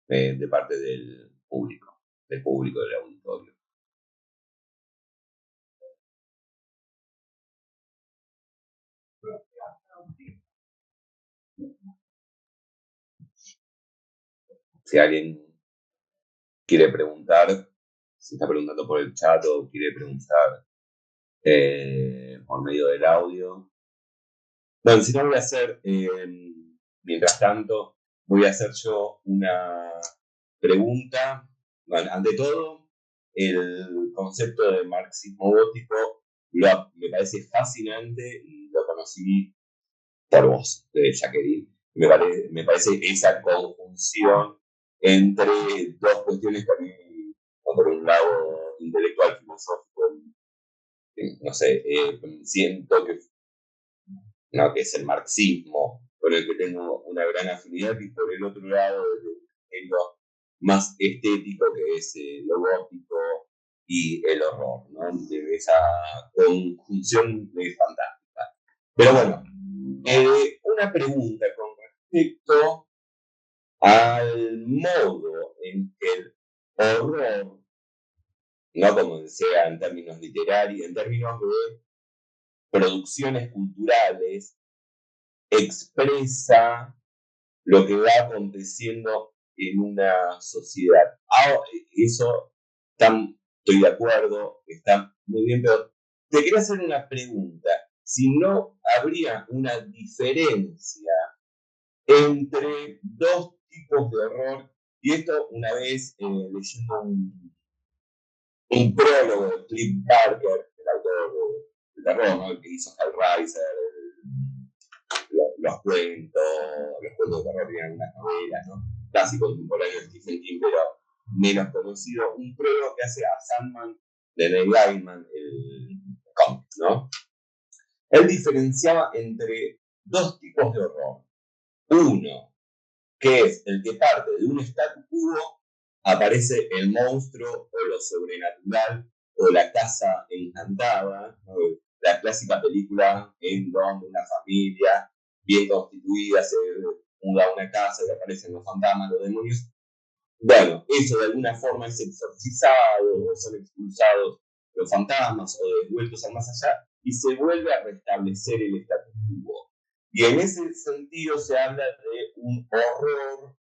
de parte del público del auditorio. Si alguien quiere preguntar, si está preguntando por el chat o quiere preguntar por medio del audio. Bueno, si no voy a hacer, mientras tanto, voy a hacer yo una pregunta. Bueno, ante todo, el concepto de marxismo gótico me parece fascinante y lo conocí por vos, Jacqueline. Me parece esa conjunción entre dos cuestiones que a mí, por un lado intelectual, filosófico, no sé, siento que es el marxismo, por el que tengo una gran afinidad, y por el otro lado, el género más estético, que es lo gótico y el horror, ¿no? De esa conjunción fantástica. Pero bueno, una pregunta con respecto al modo en que el horror, no como sea en términos literarios, en términos de producciones culturales, expresa lo que va aconteciendo en una sociedad. Eso estoy de acuerdo, está muy bien, pero te quería hacer una pregunta. Si no habría una diferencia entre dos tipos de horror, y esto una vez leyendo un prólogo de Cliff Barker, el autor de terror, ¿no? El que hizo Hellraiser, los cuentos de terror tienen unas novelas, ¿no? Casi contemporáneos de Stephen King, pero menos conocido. Un prólogo que hace a Sandman de Neil Gaiman, el cómic, ¿no? Él diferenciaba entre dos tipos de horror. Uno, que es el que parte de un statu quo, aparece el monstruo o lo sobrenatural o la casa encantada, ¿no? La clásica película en donde una familia bien constituida se muda a una casa y aparecen los fantasmas, los demonios. Bueno, eso de alguna forma es exorcizado o son expulsados los fantasmas o devueltos al más allá y se vuelve a restablecer el statu quo. Y en ese sentido se habla de un horror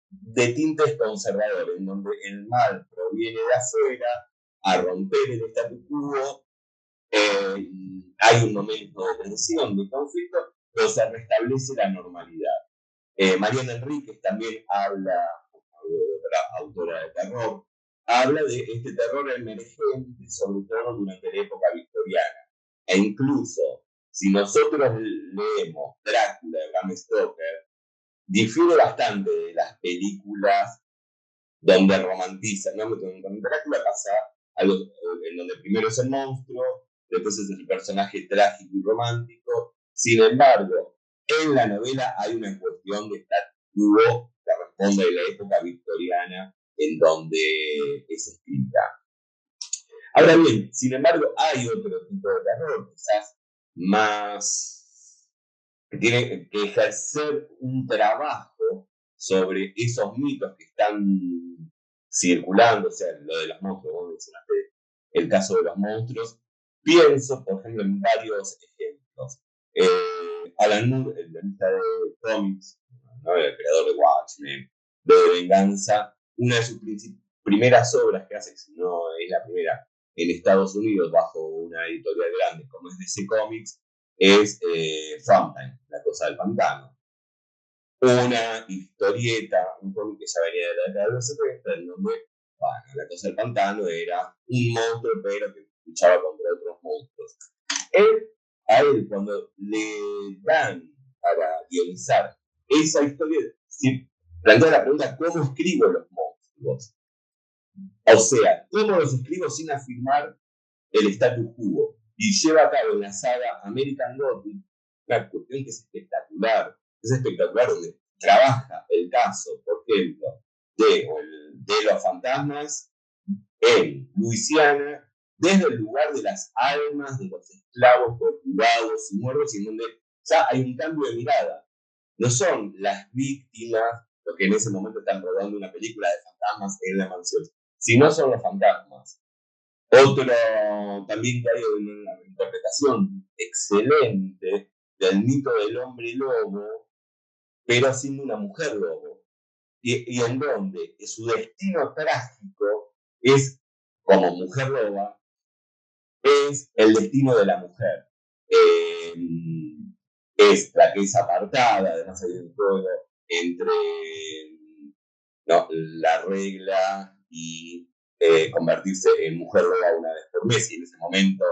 de tintes conservadores, en donde el mal proviene de afuera a romper el statu quo. Hay un momento de tensión, de conflicto, pero se restablece la normalidad. Mariana Enríquez también habla, otra autora de terror, habla de este terror emergente, sobre todo durante la época victoriana. E incluso, si nosotros leemos Drácula de Bram Stoker, difiere bastante de las películas donde romantizan, ¿no? Con Drácula pasa algo en donde primero es el monstruo, después es el personaje trágico y romántico. Sin embargo, en la novela hay una cuestión de statu quo que responde a la época victoriana en donde es escrita. Ahora bien, sin embargo, hay otro tipo de terror, quizás más que tiene que ejercer un trabajo sobre esos mitos que están circulando, o sea, lo de los monstruos, vos mencionaste el caso de los monstruos. Pienso, por ejemplo, en varios ejemplos. Alan Moore, el guionista de cómics, ¿no? El creador de Watchmen, de Venganza, una de sus primeras obras que hace, si no es la primera, en Estados Unidos, bajo una editorial grande como es DC Comics, es Fountain, La Cosa del Pantano. Una historieta, un cómic que ya venía de la década de los 70, en donde, bueno, La Cosa del Pantano era un monstruo, pero que luchaba contra otros monstruos. A él, cuando le dan para guionizar esa historia, se plantea la pregunta: ¿cómo escribo los monstruos? O sea, ¿cómo los escribo sin afirmar el status quo? Y lleva a cabo en la saga American Gothic una cuestión que es espectacular. Es espectacular, donde trabaja el caso, por ejemplo, de los fantasmas en Luisiana, desde el lugar de las almas de los esclavos torturados y muertos, y en donde ya hay un cambio de mirada. No son las víctimas los que en ese momento están rodando una película de fantasmas en la mansión, sino son los fantasmas. Otro también que hay una interpretación excelente del mito del hombre lobo, pero siendo una mujer lobo. Y en donde su destino trágico es, como mujer loba, es el destino de la mujer. Es la que es apartada, además hay un juego entre la regla y convertirse en mujer loba una vez por mes, y en ese momento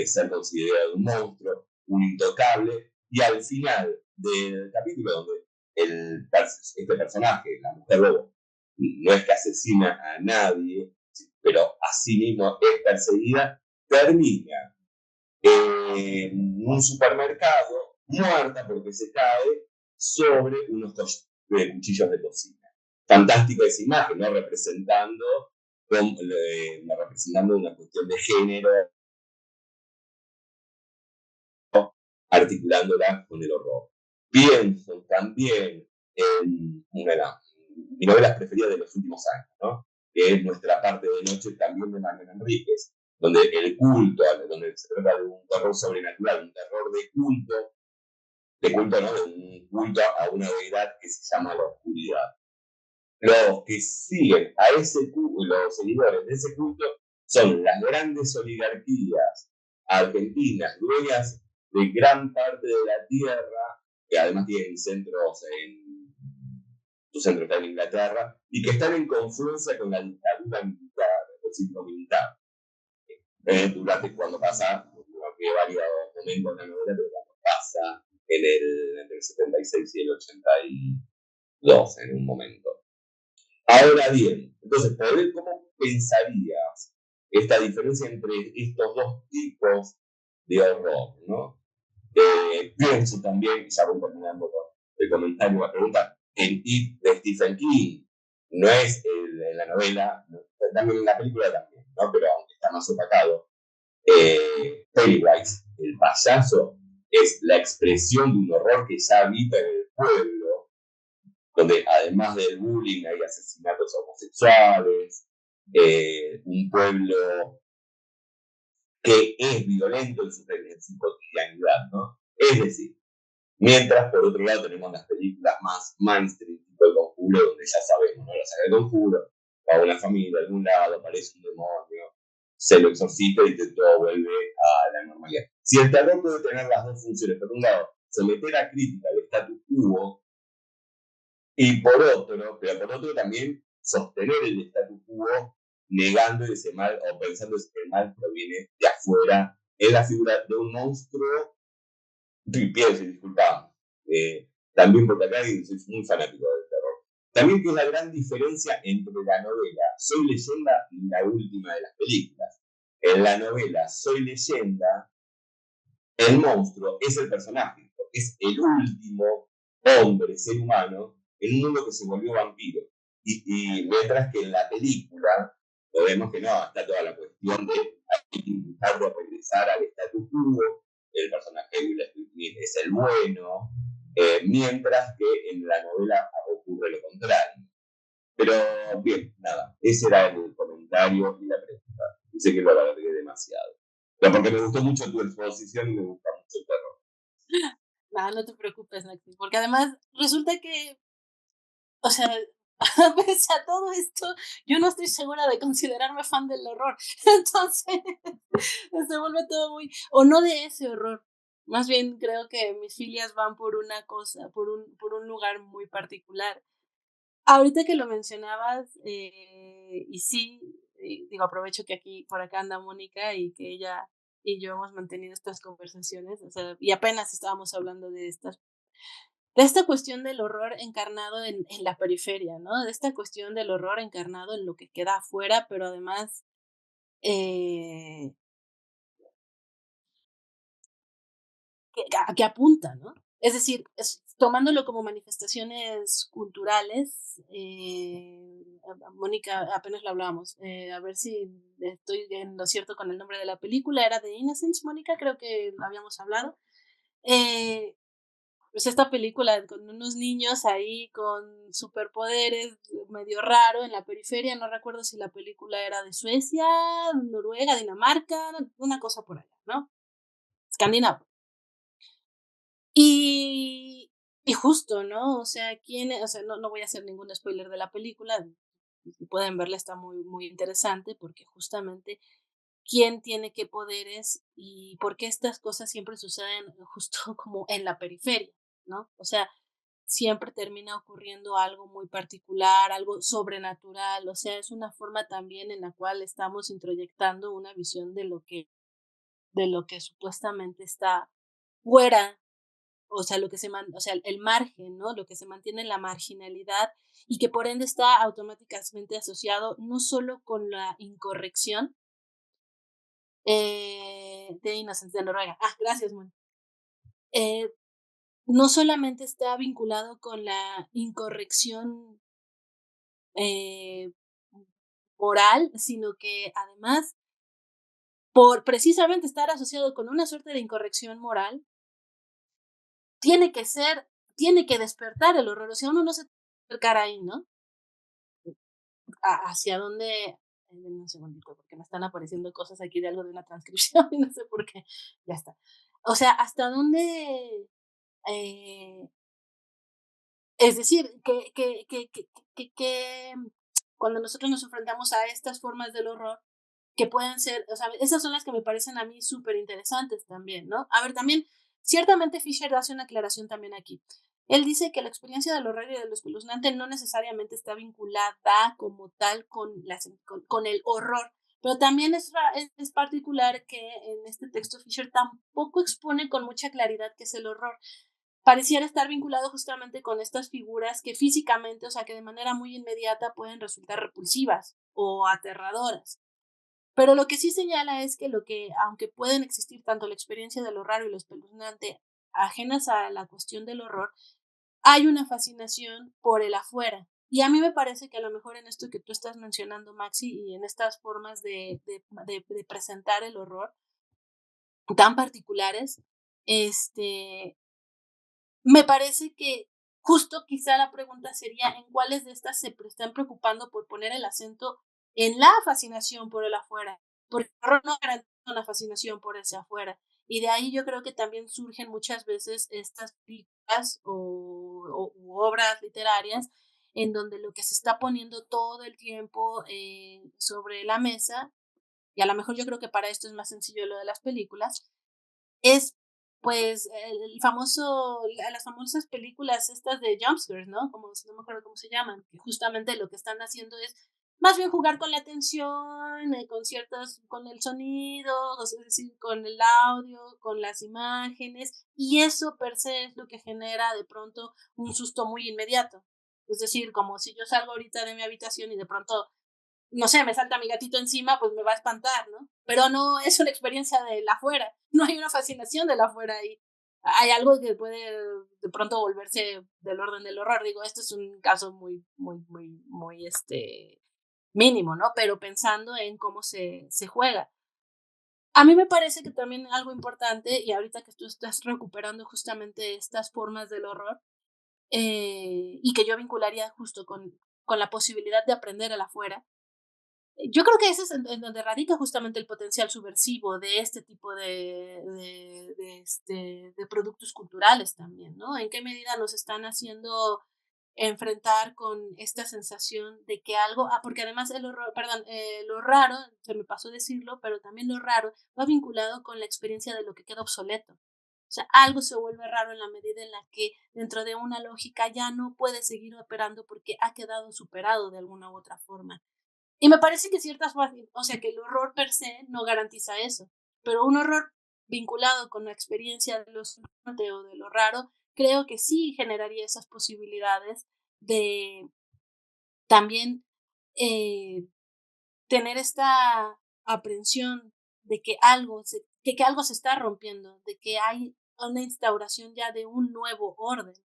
ser considerado un monstruo, un intocable, y al final del capítulo, donde este personaje, la mujer lobo, no es que asesina a nadie, pero a sí mismo es perseguida, termina en un supermercado muerta porque se cae sobre unos cuchillos de cocina. Fantástica esa imagen, ¿no? Representando una cuestión de género, articulándola con el horror. Pienso también en una de mis novelas preferidas de los últimos años, ¿no? Que es Nuestra Parte de Noche, también de Mariana Enríquez, donde el culto, donde se trata de un terror sobrenatural, un terror de culto, ¿no? De un culto a una deidad que se llama la oscuridad. Los que siguen a ese culto, los seguidores de ese culto, son las grandes oligarquías argentinas, dueñas de gran parte de la tierra, que además tienen centros su centro está en Inglaterra, y que están en confluencia con la dictadura militar, el ciclo militar. Durante cuando pasa, que varios momentos en la novela, pero cuando pasa entre el 76 y el 82 en un momento. Ahora bien, entonces, ¿cómo pensarías esta diferencia entre estos dos tipos de horror, ¿no? Pienso también, ya voy terminando con el comentario, la pregunta, en It de Stephen King. No es en la novela, también en la película también, ¿no? Pero aunque está más opacado. Pennywise, el payaso, es la expresión de un horror que ya habita en el pueblo, donde además del bullying hay asesinatos homosexuales, un pueblo que es violento en su cotidianidad, ¿no? Es decir, mientras por otro lado tenemos las películas más mainstream, tipo El Conjuro, donde ya sabemos, ¿no? La saga del Conjuro, va a una familia a algún lado, aparece un demonio, se lo exorcista y todo vuelve a la normalidad. Si el terror puede tener las dos funciones, por un lado, someter a crítica al status quo, y pero por otro también sostener el status quo negando ese mal o pensando que el mal proviene de afuera en la figura de un monstruo. Pienso, disculpame. También porque acá soy muy fanático del terror. También que es la gran diferencia entre la novela Soy Leyenda y la última de las películas. En la novela Soy Leyenda, el monstruo es el personaje, porque es el último hombre, ser humano, en un mundo que se volvió vampiro. Y mientras que en la película lo vemos que no, está toda la cuestión de hay que intentar regresar al status quo, el personaje de Will Smith es el bueno, mientras que en la novela ocurre lo contrario. Pero bien, nada, ese era el comentario y la pregunta. Dice que lo alargué demasiado. Pero porque me gustó mucho tu exposición y me gusta mucho el terror. No te preocupes, Maxi, porque además resulta que, o sea, pese a todo esto, yo no estoy segura de considerarme fan del horror. Entonces, se vuelve todo muy, o no de ese horror. Más bien creo que mis filias van por una cosa, por un lugar muy particular. Ahorita que lo mencionabas, y sí, digo, aprovecho que aquí, por acá anda Mónica y que ella y yo hemos mantenido estas conversaciones, o sea, y apenas estábamos hablando de esta cuestión del horror encarnado en la periferia, ¿no? De esta cuestión del horror encarnado en lo que queda afuera, pero además eh, que apunta, ¿no? Es decir, tomándolo como manifestaciones culturales, Mónica, apenas lo hablábamos, a ver si estoy en lo cierto con el nombre de la película, era The Innocents, Mónica, creo que lo habíamos hablado. Eh, pues esta película con unos niños ahí con superpoderes, medio raro en la periferia, no recuerdo si la película era de Suecia, Noruega, Dinamarca, una cosa por allá, ¿no? Escandinavo. Y justo, ¿no? O sea, no voy a hacer ningún spoiler de la película, si pueden verla, está muy, muy interesante, porque justamente quién tiene qué poderes y por qué estas cosas siempre suceden justo como en la periferia, ¿no? O sea, siempre termina ocurriendo algo muy particular, algo sobrenatural, o sea, es una forma también en la cual estamos introyectando una visión de lo que supuestamente está fuera, o sea, o sea, el margen, ¿no? Lo que se mantiene en la marginalidad y que por ende está automáticamente asociado no solo con la incorrección de Innocence de Noruega. Gracias, Mon. Eh, no solamente está vinculado con la incorrección eh, moral, sino que además, por precisamente estar asociado con una suerte de incorrección moral, tiene que despertar el horror. O sea, uno no se acercar ahí, ¿no? Hacia dónde. Denme un segundito, porque me están apareciendo cosas aquí de algo de una transcripción y no sé por qué. Ya está. O sea, hasta dónde. Eh, es decir, que cuando nosotros nos enfrentamos a estas formas del horror, que pueden ser, o sea, esas son las que me parecen a mí súper interesantes también, ¿no? A ver, también, ciertamente Fisher hace una aclaración también aquí. Él dice que la experiencia del horror y de lo espeluznante no necesariamente está vinculada como tal con el horror, pero también es particular que en este texto Fisher tampoco expone con mucha claridad qué es el horror. Pareciera estar vinculado justamente con estas figuras que físicamente, o sea, que de manera muy inmediata pueden resultar repulsivas o aterradoras. Pero lo que sí señala es que aunque pueden existir tanto la experiencia de lo raro y lo espeluznante ajenas a la cuestión del horror, hay una fascinación por el afuera. Y a mí me parece que a lo mejor en esto que tú estás mencionando, Maxi, y en estas formas de presentar el horror tan particulares, me parece que justo quizá la pregunta sería en cuáles de estas se están preocupando por poner el acento en la fascinación por el afuera, porque el horror no garantiza una fascinación por ese afuera. Y de ahí yo creo que también surgen muchas veces estas películas u obras literarias en donde lo que se está poniendo todo el tiempo sobre la mesa, y a lo mejor yo creo que para esto es más sencillo lo de las películas, es, pues, el famoso las famosas películas estas de jumpscares, ¿no? Como no me acuerdo cómo se llaman, que justamente lo que están haciendo es más bien jugar con la atención, con ciertos con el sonido, o sea, es decir, con el audio, con las imágenes, y eso per se es lo que genera de pronto un susto muy inmediato. Es decir, como si yo salgo ahorita de mi habitación y de pronto no sé, me salta mi gatito encima, pues me va a espantar, ¿no? Pero no es una experiencia de la afuera, no hay una fascinación de la afuera ahí. Hay algo que puede de pronto volverse del orden del horror. Digo, esto es un caso muy mínimo, ¿no? Pero pensando en cómo se juega. A mí me parece que también algo importante, y ahorita que tú estás recuperando justamente estas formas del horror, y que yo vincularía justo con la posibilidad de aprender el afuera, yo creo que ese es en donde radica justamente el potencial subversivo de este tipo de productos culturales también, ¿no? En qué medida nos están haciendo enfrentar con esta sensación de que algo, porque además el horror, perdón, lo raro, se me pasó decirlo, pero también lo raro va vinculado con la experiencia de lo que queda obsoleto. O sea, algo se vuelve raro en la medida en la que dentro de una lógica ya no puede seguir operando porque ha quedado superado de alguna u otra forma. Y me parece que o sea, que el horror per se no garantiza eso, pero un horror vinculado con la experiencia de lo sorprendente o de lo raro, creo que sí generaría esas posibilidades de también eh, tener esta aprensión de que algo se está rompiendo, de que hay una instauración ya de un nuevo orden.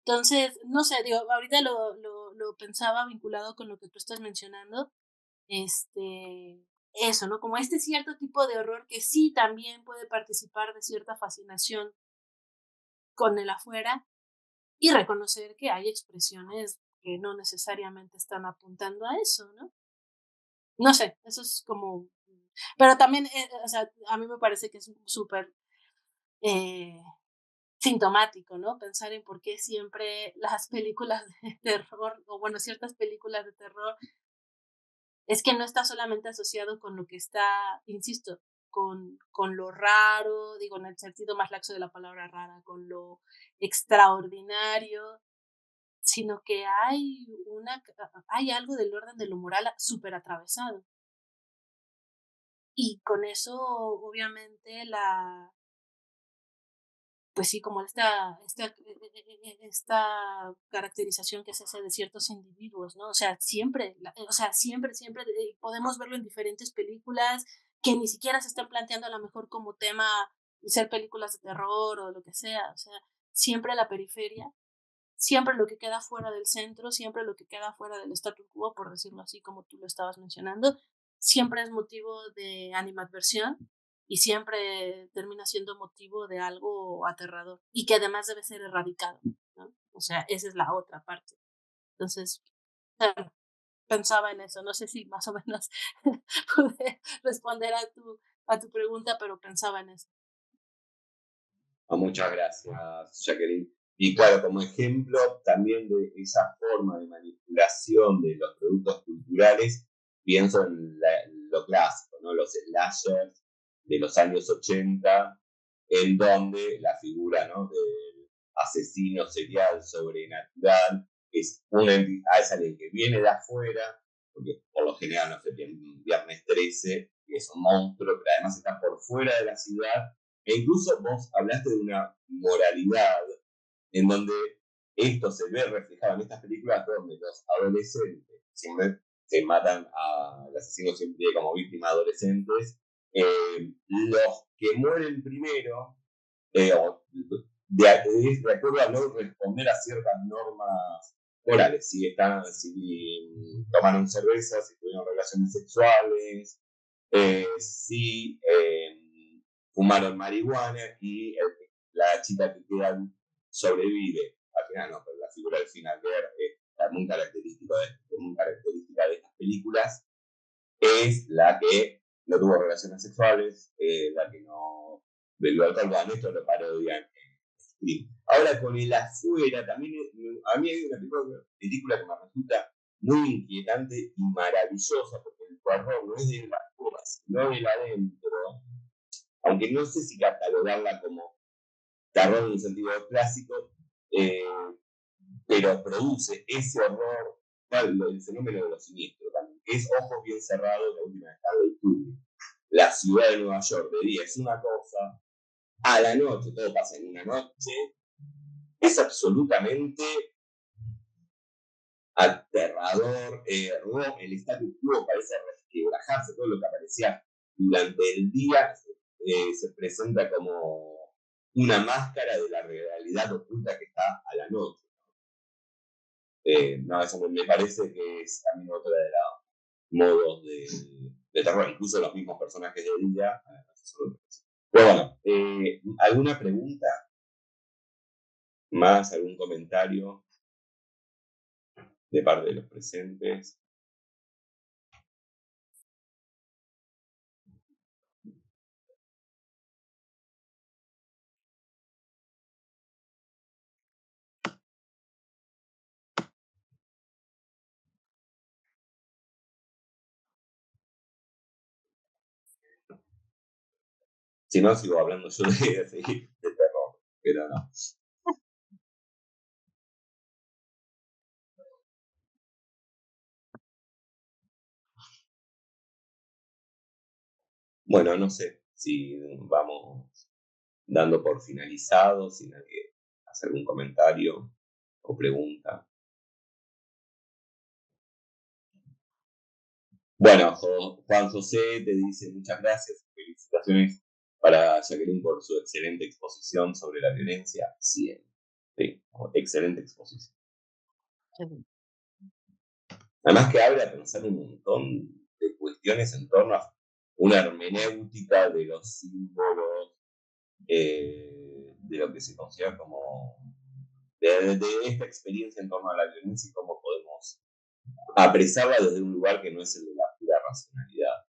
Entonces, no sé, digo, ahorita lo pensaba vinculado con lo que tú estás mencionando, eso, ¿no? Como este cierto tipo de horror que sí también puede participar de cierta fascinación con el afuera y reconocer que hay expresiones que no necesariamente están apuntando a eso, ¿no? No sé, eso es como, pero también, o sea, a mí me parece que es súper eh, sintomático, ¿no? Pensar en por qué siempre las películas de terror, o bueno, ciertas películas de terror es que no está solamente asociado con lo que está, insisto, con lo raro, digo, en el sentido más laxo de la palabra rara, con lo extraordinario, sino que hay algo del orden de lo moral súper atravesado. Y con eso, obviamente, pues sí, como esta caracterización que se hace de ciertos individuos, ¿no? O sea, siempre podemos verlo en diferentes películas que ni siquiera se están planteando a lo mejor como tema ser películas de terror o lo que sea, o sea, siempre la periferia, siempre lo que queda fuera del centro, siempre lo que queda fuera del statu quo, por decirlo así como tú lo estabas mencionando, siempre es motivo de animadversión y siempre termina siendo motivo de algo aterrador y que además debe ser erradicado, ¿no? O sea, esa es la otra parte. Entonces, pensaba en eso, no sé si más o menos pude responder a tu pregunta, pero pensaba en eso. Muchas gracias, Jacqueline. Y claro, como ejemplo también de esa forma de manipulación de los productos culturales, pienso en lo clásico, ¿no? Los slashers de los años 80, en donde la figura, ¿no?, del asesino serial sobrenatural es alguien que viene de afuera, porque por lo general, no sé, viernes 13, y es un monstruo, pero además está por fuera de la ciudad. E incluso vos hablaste de una moralidad en donde esto se ve reflejado en estas películas donde los adolescentes siempre se matan al asesino, siempre como víctima adolescentes. Los que mueren primero, de acuerdo a no responder a ciertas normas morales. Si tomaron cerveza, si tuvieron relaciones sexuales, si fumaron marihuana y la chica que queda sobrevive. Al final no, pero la figura del final es muy característica de estas películas. Es la que no tuvo relaciones sexuales, la que no bebió alcohol. Bueno, esto lo parodian en Scream. Ahora con el afuera, también a mí hay una película que me resulta muy inquietante y maravillosa, porque el terror no es de las cosas, no del adentro, aunque no sé si catalogarla como terror en un sentido clásico, eh, pero produce ese horror, el fenómeno de los siniestros también, que es Ojos Bien Cerrados, la última de Kubrick. La ciudad de Nueva York de día es una cosa, a la noche, todo pasa en una noche, es absolutamente aterrador, el status quo parece resquebrajarse, todo lo que aparecía durante el día se presenta como una máscara de la realidad oculta que está a la noche. No, eso me parece que es también otra de los modos de terror, incluso los mismos personajes de día. Pero bueno, ¿alguna pregunta más? ¿Algún comentario de parte de los presentes? Si no, sigo hablando yo de terror, pero no. Bueno, no sé si vamos dando por finalizado, si nadie hace algún comentario o pregunta. Bueno, Juan José te dice muchas gracias, felicitaciones para Jacqueline por su excelente exposición sobre la violencia. Sí, excelente exposición. Sí. Además que abre a pensar un montón de cuestiones en torno a una hermenéutica de los símbolos, de lo que se considera como de esta experiencia en torno a la violencia y cómo podemos apresarla desde un lugar que no es el de la pura racionalidad.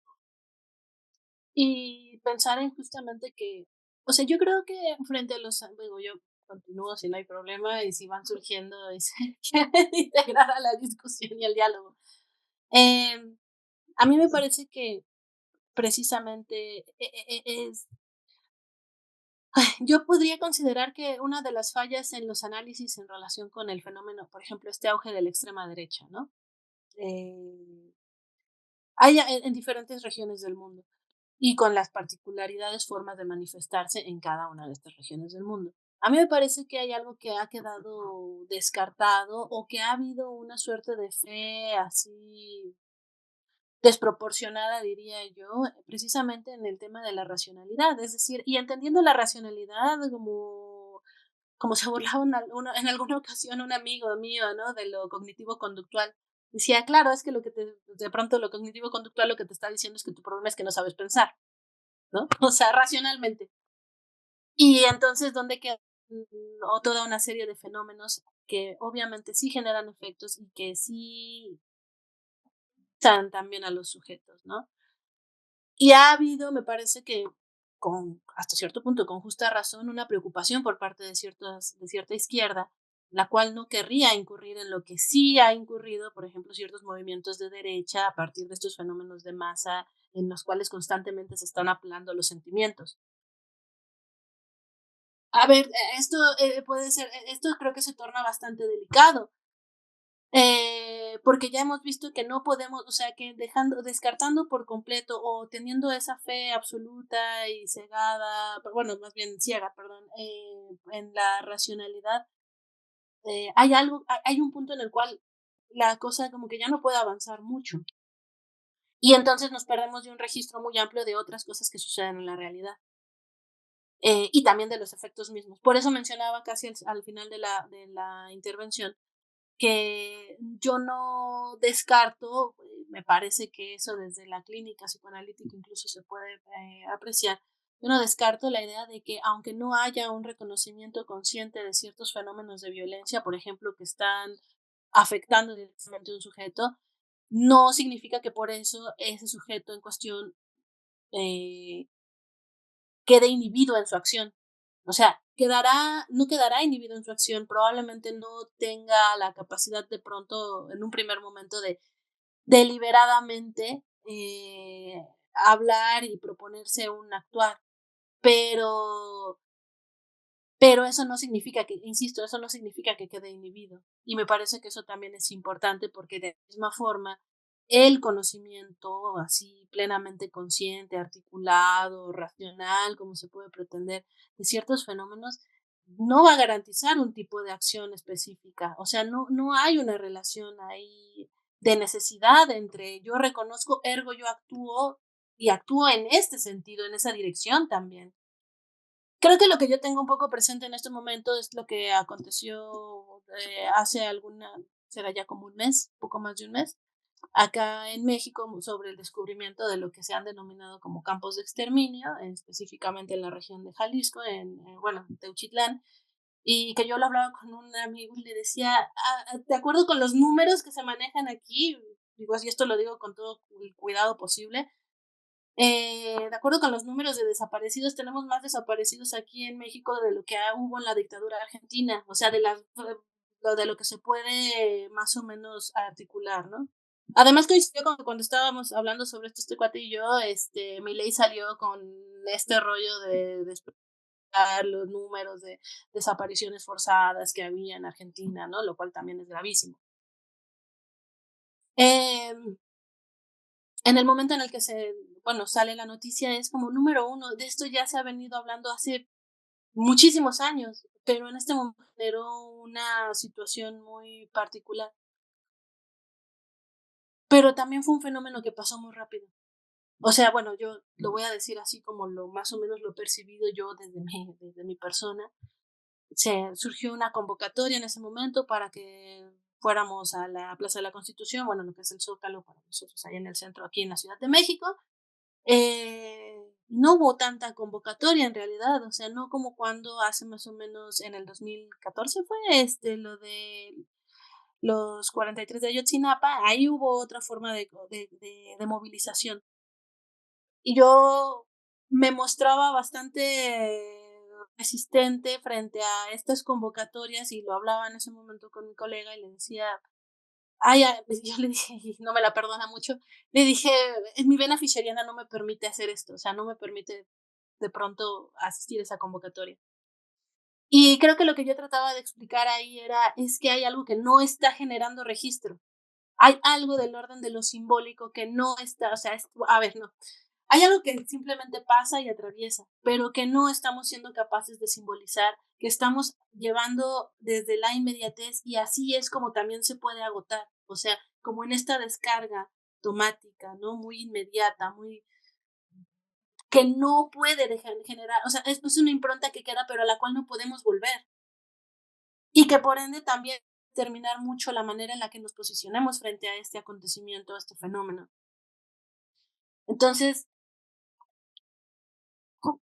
Y pensar en justamente que, o sea, yo creo que frente a digo, yo continúo si no hay problema y si van surgiendo y se quieren integrar a la discusión y al diálogo. A mí me parece que precisamente es, yo podría considerar que una de las fallas en los análisis en relación con el fenómeno, por ejemplo, este auge de la extrema derecha, ¿no? Hay en diferentes regiones del mundo y con las particularidades formas de manifestarse en cada una de estas regiones del mundo. A mí me parece que hay algo que ha quedado descartado o que ha habido una suerte de fe así desproporcionada, diría yo, precisamente en el tema de la racionalidad. Es decir, y entendiendo la racionalidad como se burlaba en alguna ocasión un amigo mío, ¿no? De lo cognitivo-conductual. Decía, claro, es que de pronto lo cognitivo-conductual lo que te está diciendo es que tu problema es que no sabes pensar, ¿no? O sea, racionalmente. Y entonces, ¿dónde queda o toda una serie de fenómenos que obviamente sí generan efectos y que sí están también a los sujetos, ¿no? Y ha habido, me parece que hasta cierto punto, con justa razón, una preocupación por parte de cierta izquierda, la cual no querría incurrir en lo que sí ha incurrido, por ejemplo, ciertos movimientos de derecha a partir de estos fenómenos de masa en los cuales constantemente se están apelando los sentimientos. A ver, esto puede ser, esto creo que se torna bastante delicado, porque ya hemos visto que no podemos, o sea, que descartando por completo o teniendo esa fe absoluta y cegada, bueno, más bien ciega, perdón, en la racionalidad, hay un punto en el cual la cosa como que ya no puede avanzar mucho. Y entonces nos perdemos de un registro muy amplio de otras cosas que suceden en la realidad. y también de los efectos mismos. Por eso mencionaba casi al final de la intervención que yo no descarto, me parece que eso desde la clínica psicoanalítica incluso se puede apreciar, yo no descarto la idea de que aunque no haya un reconocimiento consciente de ciertos fenómenos de violencia, por ejemplo, que están afectando directamente a un sujeto, no significa que por eso ese sujeto en cuestión eh, quede inhibido en su acción. O sea, no quedará inhibido en su acción, probablemente no tenga la capacidad de pronto, en un primer momento, de deliberadamente hablar y proponerse un actuar, pero pero eso no significa que, insisto, eso no significa que quede inhibido. Y me parece que eso también es importante porque de la misma forma, el conocimiento así plenamente consciente, articulado, racional, como se puede pretender, de ciertos fenómenos, no va a garantizar un tipo de acción específica. O sea, no hay una relación ahí de necesidad entre yo reconozco, ergo yo actúo y actúo en este sentido, en esa dirección también. Creo que lo que yo tengo un poco presente en este momento es lo que aconteció hace será ya como un mes, poco más de un mes, acá en México sobre el descubrimiento de lo que se han denominado como campos de exterminio, específicamente en la región de Jalisco, bueno, Teuchitlán, y que yo lo hablaba con un amigo y le decía, de acuerdo con los números que se manejan aquí, digo, y esto lo digo con todo el cuidado posible, de acuerdo con los números de desaparecidos, tenemos más desaparecidos aquí en México de lo que hubo en la dictadura argentina, o sea, de lo que se puede más o menos articular, ¿no? Además coincidió con que cuando estábamos hablando sobre esto, este cuate y yo, Milei salió con este rollo de explicar los números de desapariciones forzadas que había en Argentina, ¿no? Lo cual también es gravísimo. En el momento en el que sale la noticia es como número uno, de esto ya se ha venido hablando hace muchísimos años, pero en este momento generó una situación muy particular. Pero también fue un fenómeno que pasó muy rápido. O sea, bueno, yo lo voy a decir así como más o menos lo he percibido yo desde mi persona. Surgió una convocatoria en ese momento para que fuéramos a la Plaza de la Constitución, bueno, lo que es el Zócalo para nosotros allá en el centro, aquí en la Ciudad de México. No hubo tanta convocatoria en realidad, o sea, no como cuando hace más o menos en el 2014 fue lo de los 43 de Ayotzinapa, ahí hubo otra forma de movilización. Y yo me mostraba bastante resistente frente a estas convocatorias y lo hablaba en ese momento con mi colega y le decía, pues yo le dije, y no me la perdona mucho, le dije, mi vena ficheriana no me permite hacer esto, o sea, no me permite de pronto asistir a esa convocatoria. Y creo que lo que yo trataba de explicar ahí es que hay algo que no está generando registro. Hay algo del orden de lo simbólico que no está, o sea, a ver, no. Hay algo que simplemente pasa y atraviesa, pero que no estamos siendo capaces de simbolizar, que estamos llevando desde la inmediatez y así es como también se puede agotar, o sea, como en esta descarga automática, ¿no? Muy inmediata, muy que no puede generar, o sea, es una impronta que queda, pero a la cual no podemos volver y que por ende también determinar mucho la manera en la que nos posicionemos frente a este acontecimiento, a este fenómeno. Entonces,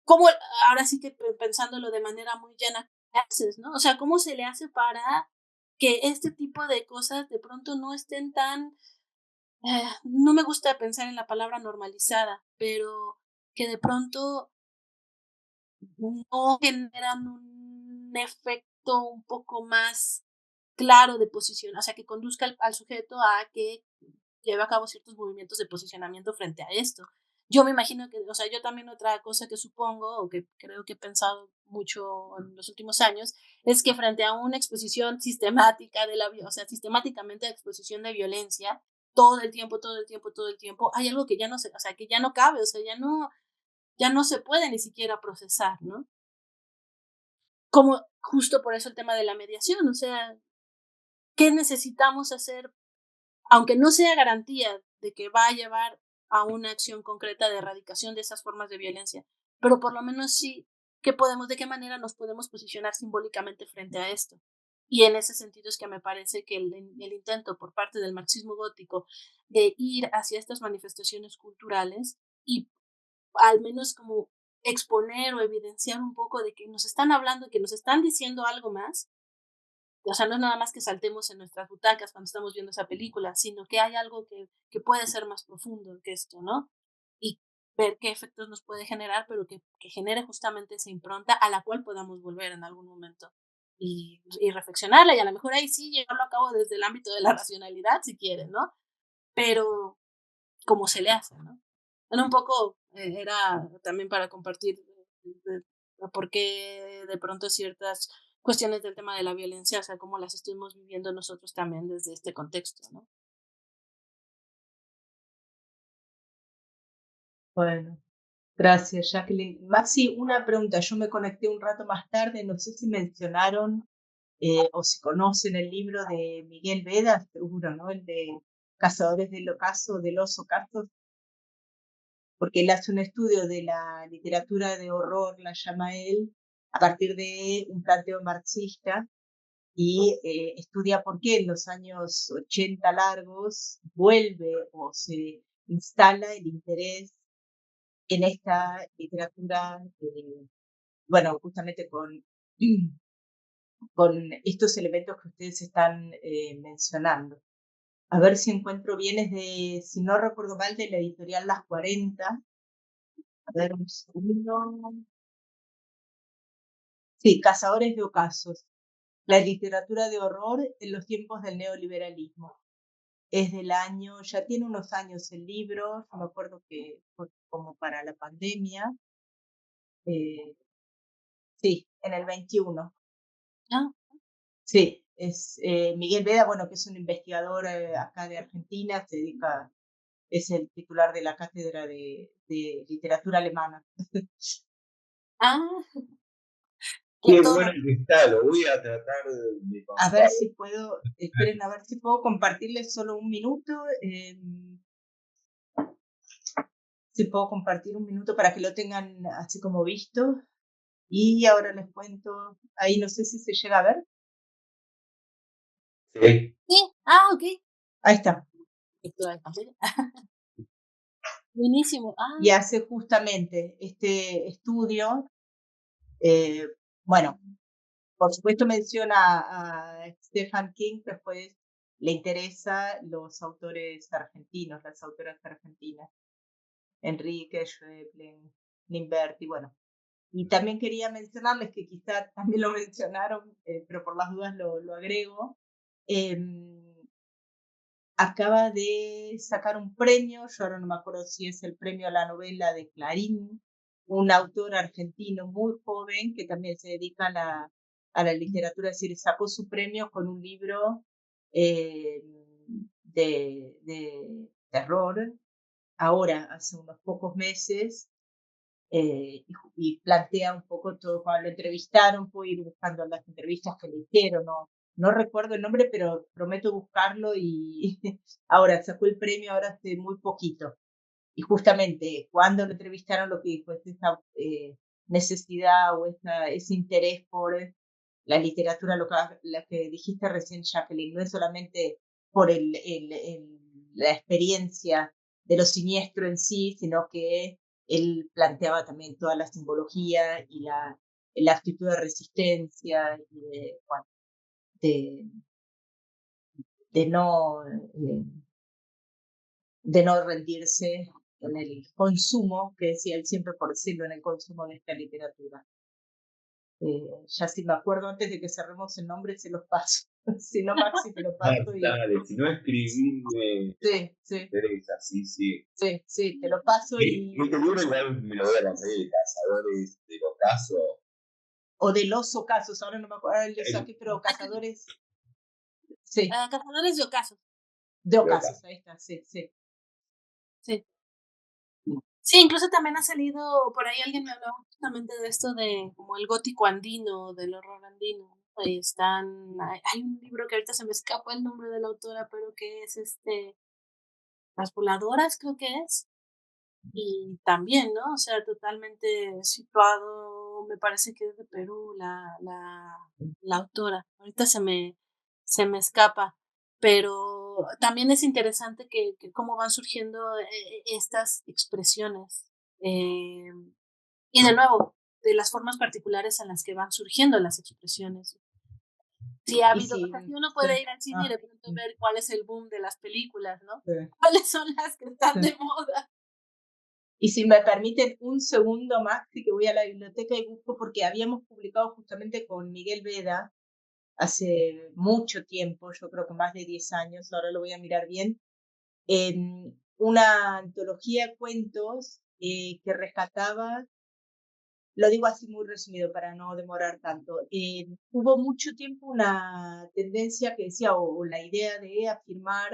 ¿cómo, ahora sí que pensándolo de manera muy llana, haces, ¿no? O sea, ¿cómo se le hace para que este tipo de cosas de pronto no estén tan, no me gusta pensar en la palabra normalizada, pero que de pronto no generan un efecto un poco más claro de posición, o sea, que conduzca al sujeto a que lleve a cabo ciertos movimientos de posicionamiento frente a esto. Yo me imagino que, o sea, yo también otra cosa que supongo o que creo que he pensado mucho en los últimos años es que frente a una exposición sistemática o sea, sistemáticamente exposición de violencia todo el tiempo, todo el tiempo, todo el tiempo, hay algo que ya no se, o sea, que ya no cabe, o sea, ya no se puede ni siquiera procesar, ¿no? Como justo por eso el tema de la mediación, o sea, ¿qué necesitamos hacer aunque no sea garantía de que va a llevar a una acción concreta de erradicación de esas formas de violencia, pero por lo menos sí de qué manera nos podemos posicionar simbólicamente frente a esto. Y en ese sentido es que me parece que el intento por parte del marxismo gótico de ir hacia estas manifestaciones culturales y al menos como exponer o evidenciar un poco de que nos están hablando, que nos están diciendo algo más. O sea, no es nada más que saltemos en nuestras butacas cuando estamos viendo esa película, sino que hay algo que puede ser más profundo que esto, ¿no? Y ver qué efectos nos puede generar, pero que genere justamente esa impronta a la cual podamos volver en algún momento y reflexionarla. Y a lo mejor ahí sí llevarlo a cabo desde el ámbito de la racionalidad, si quieren, ¿no? Pero como se le hace, ¿no? Bueno, un poco era también para compartir por qué de pronto ciertas cuestiones del tema de la violencia, o sea, cómo las estuvimos viviendo nosotros también desde este contexto, ¿no? Bueno, gracias, Jacqueline. Maxi, una pregunta. Yo me conecté un rato más tarde, no sé si mencionaron o si conocen el libro de Miguel Veda, seguro, ¿no? El de Cazadores del Oso Cazos, porque él hace un estudio de la literatura de horror, la llama él, a partir de un planteo marxista y estudia por qué en los años 80 largos vuelve o se instala el interés en esta literatura, bueno, justamente con estos elementos que ustedes están mencionando. A ver si encuentro bien, es de, si no recuerdo mal, de la editorial Las 40. A ver, un segundo. Sí, Cazadores de Ocasos. La literatura de horror en los tiempos del neoliberalismo. Es del año, ya tiene unos años el libro, yo me acuerdo que fue como para la pandemia. Sí, en el 21. Ah, Sí, es Miguel Veda, bueno, que es un investigador acá de Argentina, se dedica, es el titular de la cátedra de literatura alemana. ah, Qué bueno todo. que está, lo voy a tratar de A ver contar. si puedo, esperen, a ver si puedo compartirles solo un minuto. Si puedo compartir un minuto para que lo tengan así como visto. Y ahora les cuento, ahí no sé si se llega a ver. Sí. Sí, ok. Ahí está. Buenísimo. Y hace justamente este estudio, bueno, por supuesto menciona a Stephen King, después le interesa los autores argentinos, las autoras argentinas, Enrique, Schweblin, Limberti, bueno. Y también quería mencionarles que quizá también lo mencionaron, pero por las dudas lo agrego. Acaba de sacar un premio, yo ahora no me acuerdo si es el premio a la novela de Clarín, un autor argentino muy joven que también se dedica a la literatura, es decir, sacó su premio con un libro eh, de terror, ahora, hace unos pocos meses, y plantea un poco todo, cuando lo entrevistaron, pude ir buscando las entrevistas que le hicieron, no recuerdo el nombre, pero prometo buscarlo y ahora sacó el premio ahora hace muy poquito. Y justamente cuando lo entrevistaron lo que dijo es esa necesidad o ese interés por la literatura, la que dijiste recién, Jacqueline, no es solamente por la experiencia de lo siniestro en sí, sino que él planteaba también toda la simbología y la actitud de resistencia y bueno, de, de no, eh, de no rendirse en el consumo, que decía él siempre por decirlo, en el consumo de esta literatura. Ya si me acuerdo antes de que cerremos el nombre, se los paso. Si no, Maxi, te lo paso. Dale, si no escribirme, Sí, sí, Teresa, sí, sí. sí, te lo paso y... Este libro igual me lo voy a conseguir, el Cazadores del Ocaso. O del oso casos, ahora no me acuerdo, ahora lo saqué, pero cazadores, sí, Cazadores de ocasos. de ocasos, ahí está, sí, sí. Sí. Sí, incluso también ha salido, por ahí alguien me hablaba justamente de esto de como el gótico andino, del horror andino. Ahí hay un libro que ahorita se me escapa el nombre de la autora, pero que es Las Voladoras, creo que es. Y también, ¿no? O sea, totalmente situado me parece que es de Perú la autora. Ahorita se me escapa, pero también es interesante que cómo van surgiendo estas expresiones. Y de nuevo, de las formas particulares en las que van surgiendo las expresiones. Sí, ha Y habido, o sí, sea, si uno sí. puede ir al cine y de pronto ver cuál es el boom de las películas, ¿no? ¿Cuáles son las que están de moda? Y si me permiten un segundo más, que voy a la biblioteca y busco, porque habíamos publicado justamente con Miguel Veda hace mucho tiempo, yo creo que más de 10 años, ahora lo voy a mirar bien, una antología de cuentos que rescataba, lo digo así muy resumido para no demorar tanto, hubo mucho tiempo una tendencia que decía, o la idea de afirmar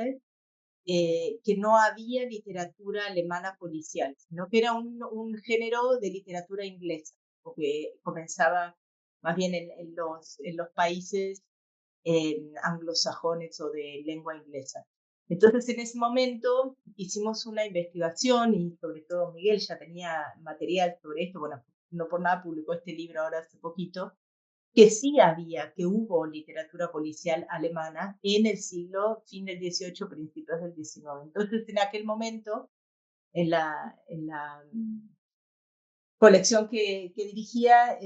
que no había literatura alemana policial, sino que era un género de literatura inglesa, porque comenzaba más bien en los países anglosajones o de lengua inglesa. Entonces, en ese momento hicimos una investigación y sobre todo Miguel ya tenía material sobre esto, bueno, no por nada publicó este libro ahora hace poquito, que sí había, que hubo literatura policial alemana en el siglo, fin del XVIII, principios del XIX. Entonces, en aquel momento, en la colección que yo dirigía,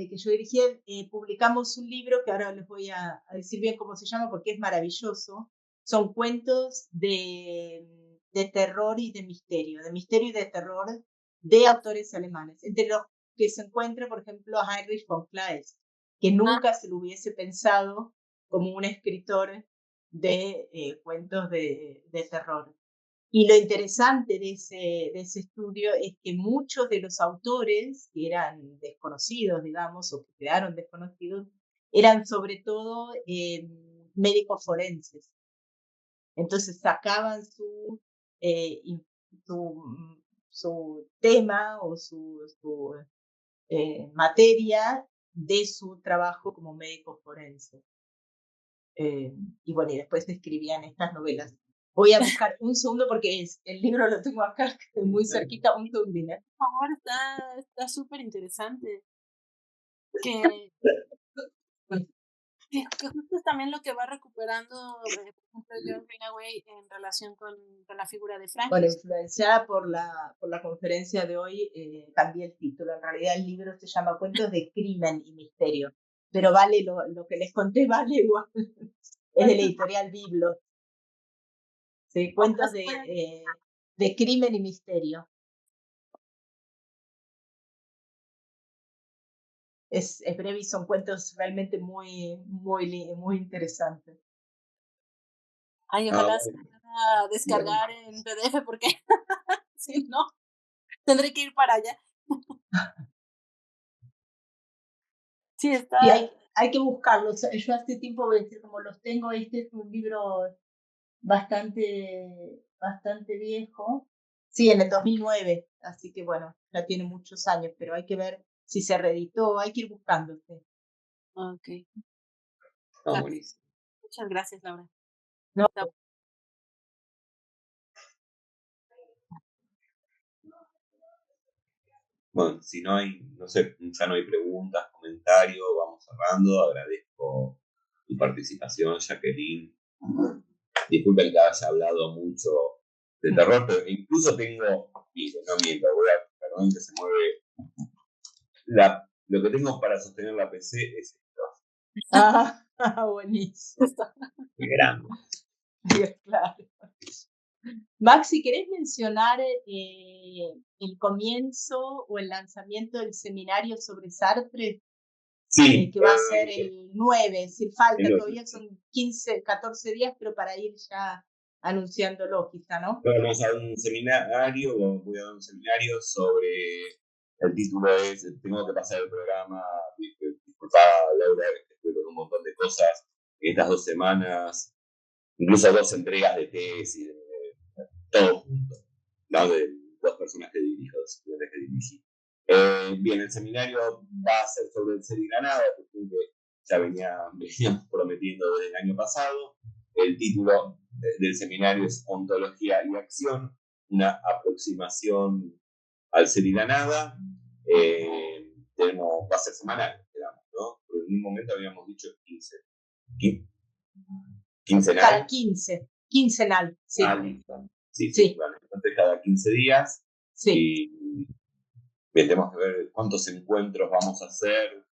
publicamos un libro que ahora les voy a decir bien cómo se llama porque es maravilloso. Son cuentos de terror y de misterio y de terror de autores alemanes. Entre los que se encuentra, por ejemplo, Heinrich von Kleist, que nunca se lo hubiese pensado como un escritor de cuentos de terror. Y lo interesante de ese estudio es que muchos de los autores que eran desconocidos, digamos, o que quedaron desconocidos, eran sobre todo médicos forenses. Entonces sacaban eh, su, su tema o su materia de su trabajo como médico forense. Y bueno, y después escribían estas novelas. Voy a buscar un segundo porque el libro lo tengo acá, muy cerquita, un segundito. Por favor, está súper interesante. Que justo es también lo que va recuperando, por ejemplo, John Greenaway en relación con la figura de Bueno, Frankenstein. influenciada por la conferencia de hoy, cambié el título. En realidad el libro se llama Cuentos de Crimen y Misterio, pero vale lo que les conté, vale igual. Es de la editorial Biblos. Sí, Cuentos de Crimen y Misterio. Es breve y son cuentos realmente muy interesantes. Ay, ojalá se pueda descargar en PDF porque si no, tendré que ir para allá. Sí, está. Y hay que buscarlos. Yo hace tiempo, voy a decir, como los tengo, este es un libro bastante viejo. Sí, en el 2009, así que bueno, ya tiene muchos años, pero hay que ver si se reeditó, hay que ir buscándose. Ok. Ah, buenísimo. Muchas gracias, Laura. No, Bueno, si no hay, no sé, ya no hay preguntas, comentarios, vamos cerrando. Agradezco tu participación, Jacqueline. Disculpen que haya hablado mucho de terror, pero incluso tengo, mire, no miento, perdón que se mueve. Lo que tengo para sostener la PC es esto. buenísimo. Muy grande. Bien, claro. Maxi, ¿querés mencionar el comienzo o el lanzamiento del seminario sobre Sartre? Sí, Que va a ser el 9, si falta, el todavía son 15, 14 días, pero para ir ya anunciándolo quizá, ¿no? vamos a un seminario, voy a dar un seminario sobre, el título es, tengo que pasar el programa, disculpa Laura, estoy con un montón de cosas estas 2 semanas, incluso 2 entregas de tesis, todo junto, ¿no? De 2 personas que dirijo, 2 estudiantes que dirigí. Bien, el seminario va a ser sobre el ser y Granada, que ya veníamos prometiendo desde el año pasado. El título del seminario es Ontología y Acción, una aproximación al ser y la nada. va a ser semanal, digamos, ¿no? Pero en un momento habíamos dicho 15. ¿Quincenal? Para 15, quincenal, sí. Listo. Sí. Sí. Bueno, entonces cada 15 días. Sí. Y tenemos que ver cuántos encuentros vamos a hacer.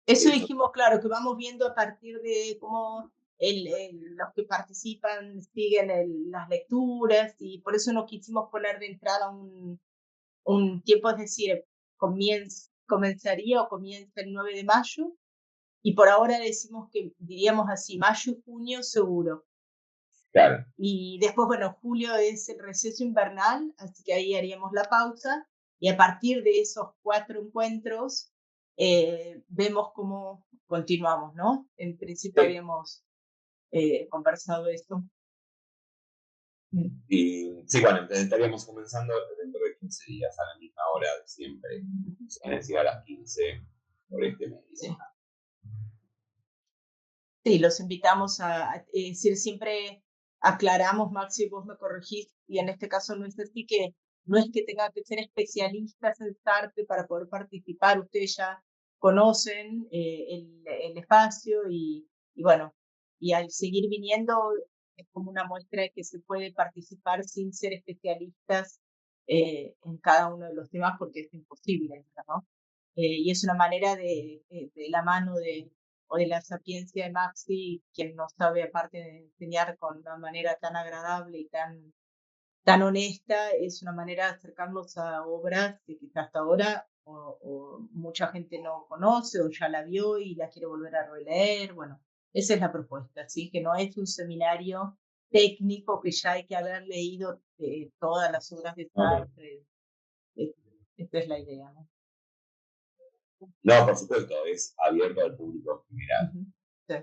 Eso dijimos, claro, que vamos viendo a partir de cómo los que participan siguen las lecturas, y por eso no quisimos poner de entrada un tiempo, es decir, comenzaría o comienza el 9 de mayo, y por ahora decimos que diríamos así, mayo y junio seguro. Claro. Y después, bueno, julio es el receso invernal, así que ahí haríamos la pausa, y a partir de esos 4 encuentros vemos cómo continuamos, ¿no? En principio habíamos conversado esto. Y sí, bueno, entonces estaríamos comenzando dentro de 15 días a la misma hora de siempre, es decir, a las 15 por este mes. Sí, los invitamos a decir, siempre aclaramos, Maxi, vos me corregís, y en este caso no es así, que no es que tengan que ser especialistas en Sartre para poder participar, ustedes ya conocen el espacio, y bueno, y al seguir viniendo es como una muestra de que se puede participar sin ser especialistas en cada uno de los temas, porque es imposible, ¿no? Y es una manera de la mano o de la sapiencia de Maxi, quien nos sabe, aparte de enseñar con una manera tan agradable y tan honesta, es una manera de acercarnos a obras que quizás hasta ahora o mucha gente no conoce o ya la vio y la quiere volver a releer. Bueno, esa es la propuesta, ¿sí? Que no es un seminario técnico que ya hay que haber leído todas las obras de Sartre. Esta es la idea, ¿no? No, por supuesto, es abierto al público general. Sí.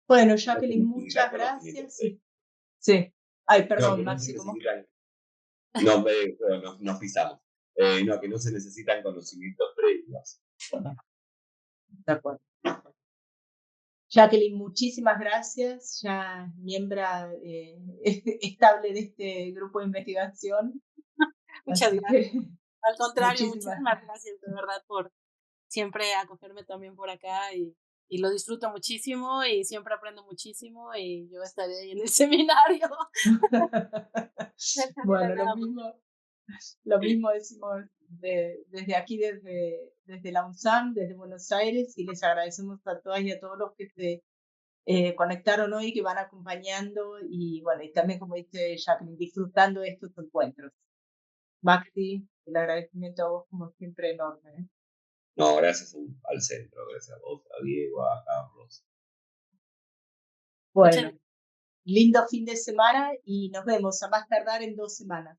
Bueno, Jacqueline, muchas gracias. Sí. Ay, perdón, Maxi, ¿cómo? No, nos pisamos. No, que no se necesitan conocimientos previos. De acuerdo. Jacqueline, muchísimas gracias, ya miembro estable de este grupo de investigación. Muchas gracias. Al contrario, muchísimas gracias de verdad por siempre acogerme también por acá, y lo disfruto muchísimo y siempre aprendo muchísimo, y yo estaré ahí en el seminario. Bueno, lo mismo decimos desde aquí, desde la UNSAM, desde Buenos Aires, y les agradecemos a todas y a todos los que se conectaron hoy, que van acompañando, y bueno, y también, como dice Jacqueline, disfrutando de estos encuentros. Maxi, el agradecimiento a vos como siempre enorme. No, gracias al centro, gracias a vos, a Diego, a Carlos. Bueno, lindo fin de semana y nos vemos a más tardar en 2 semanas.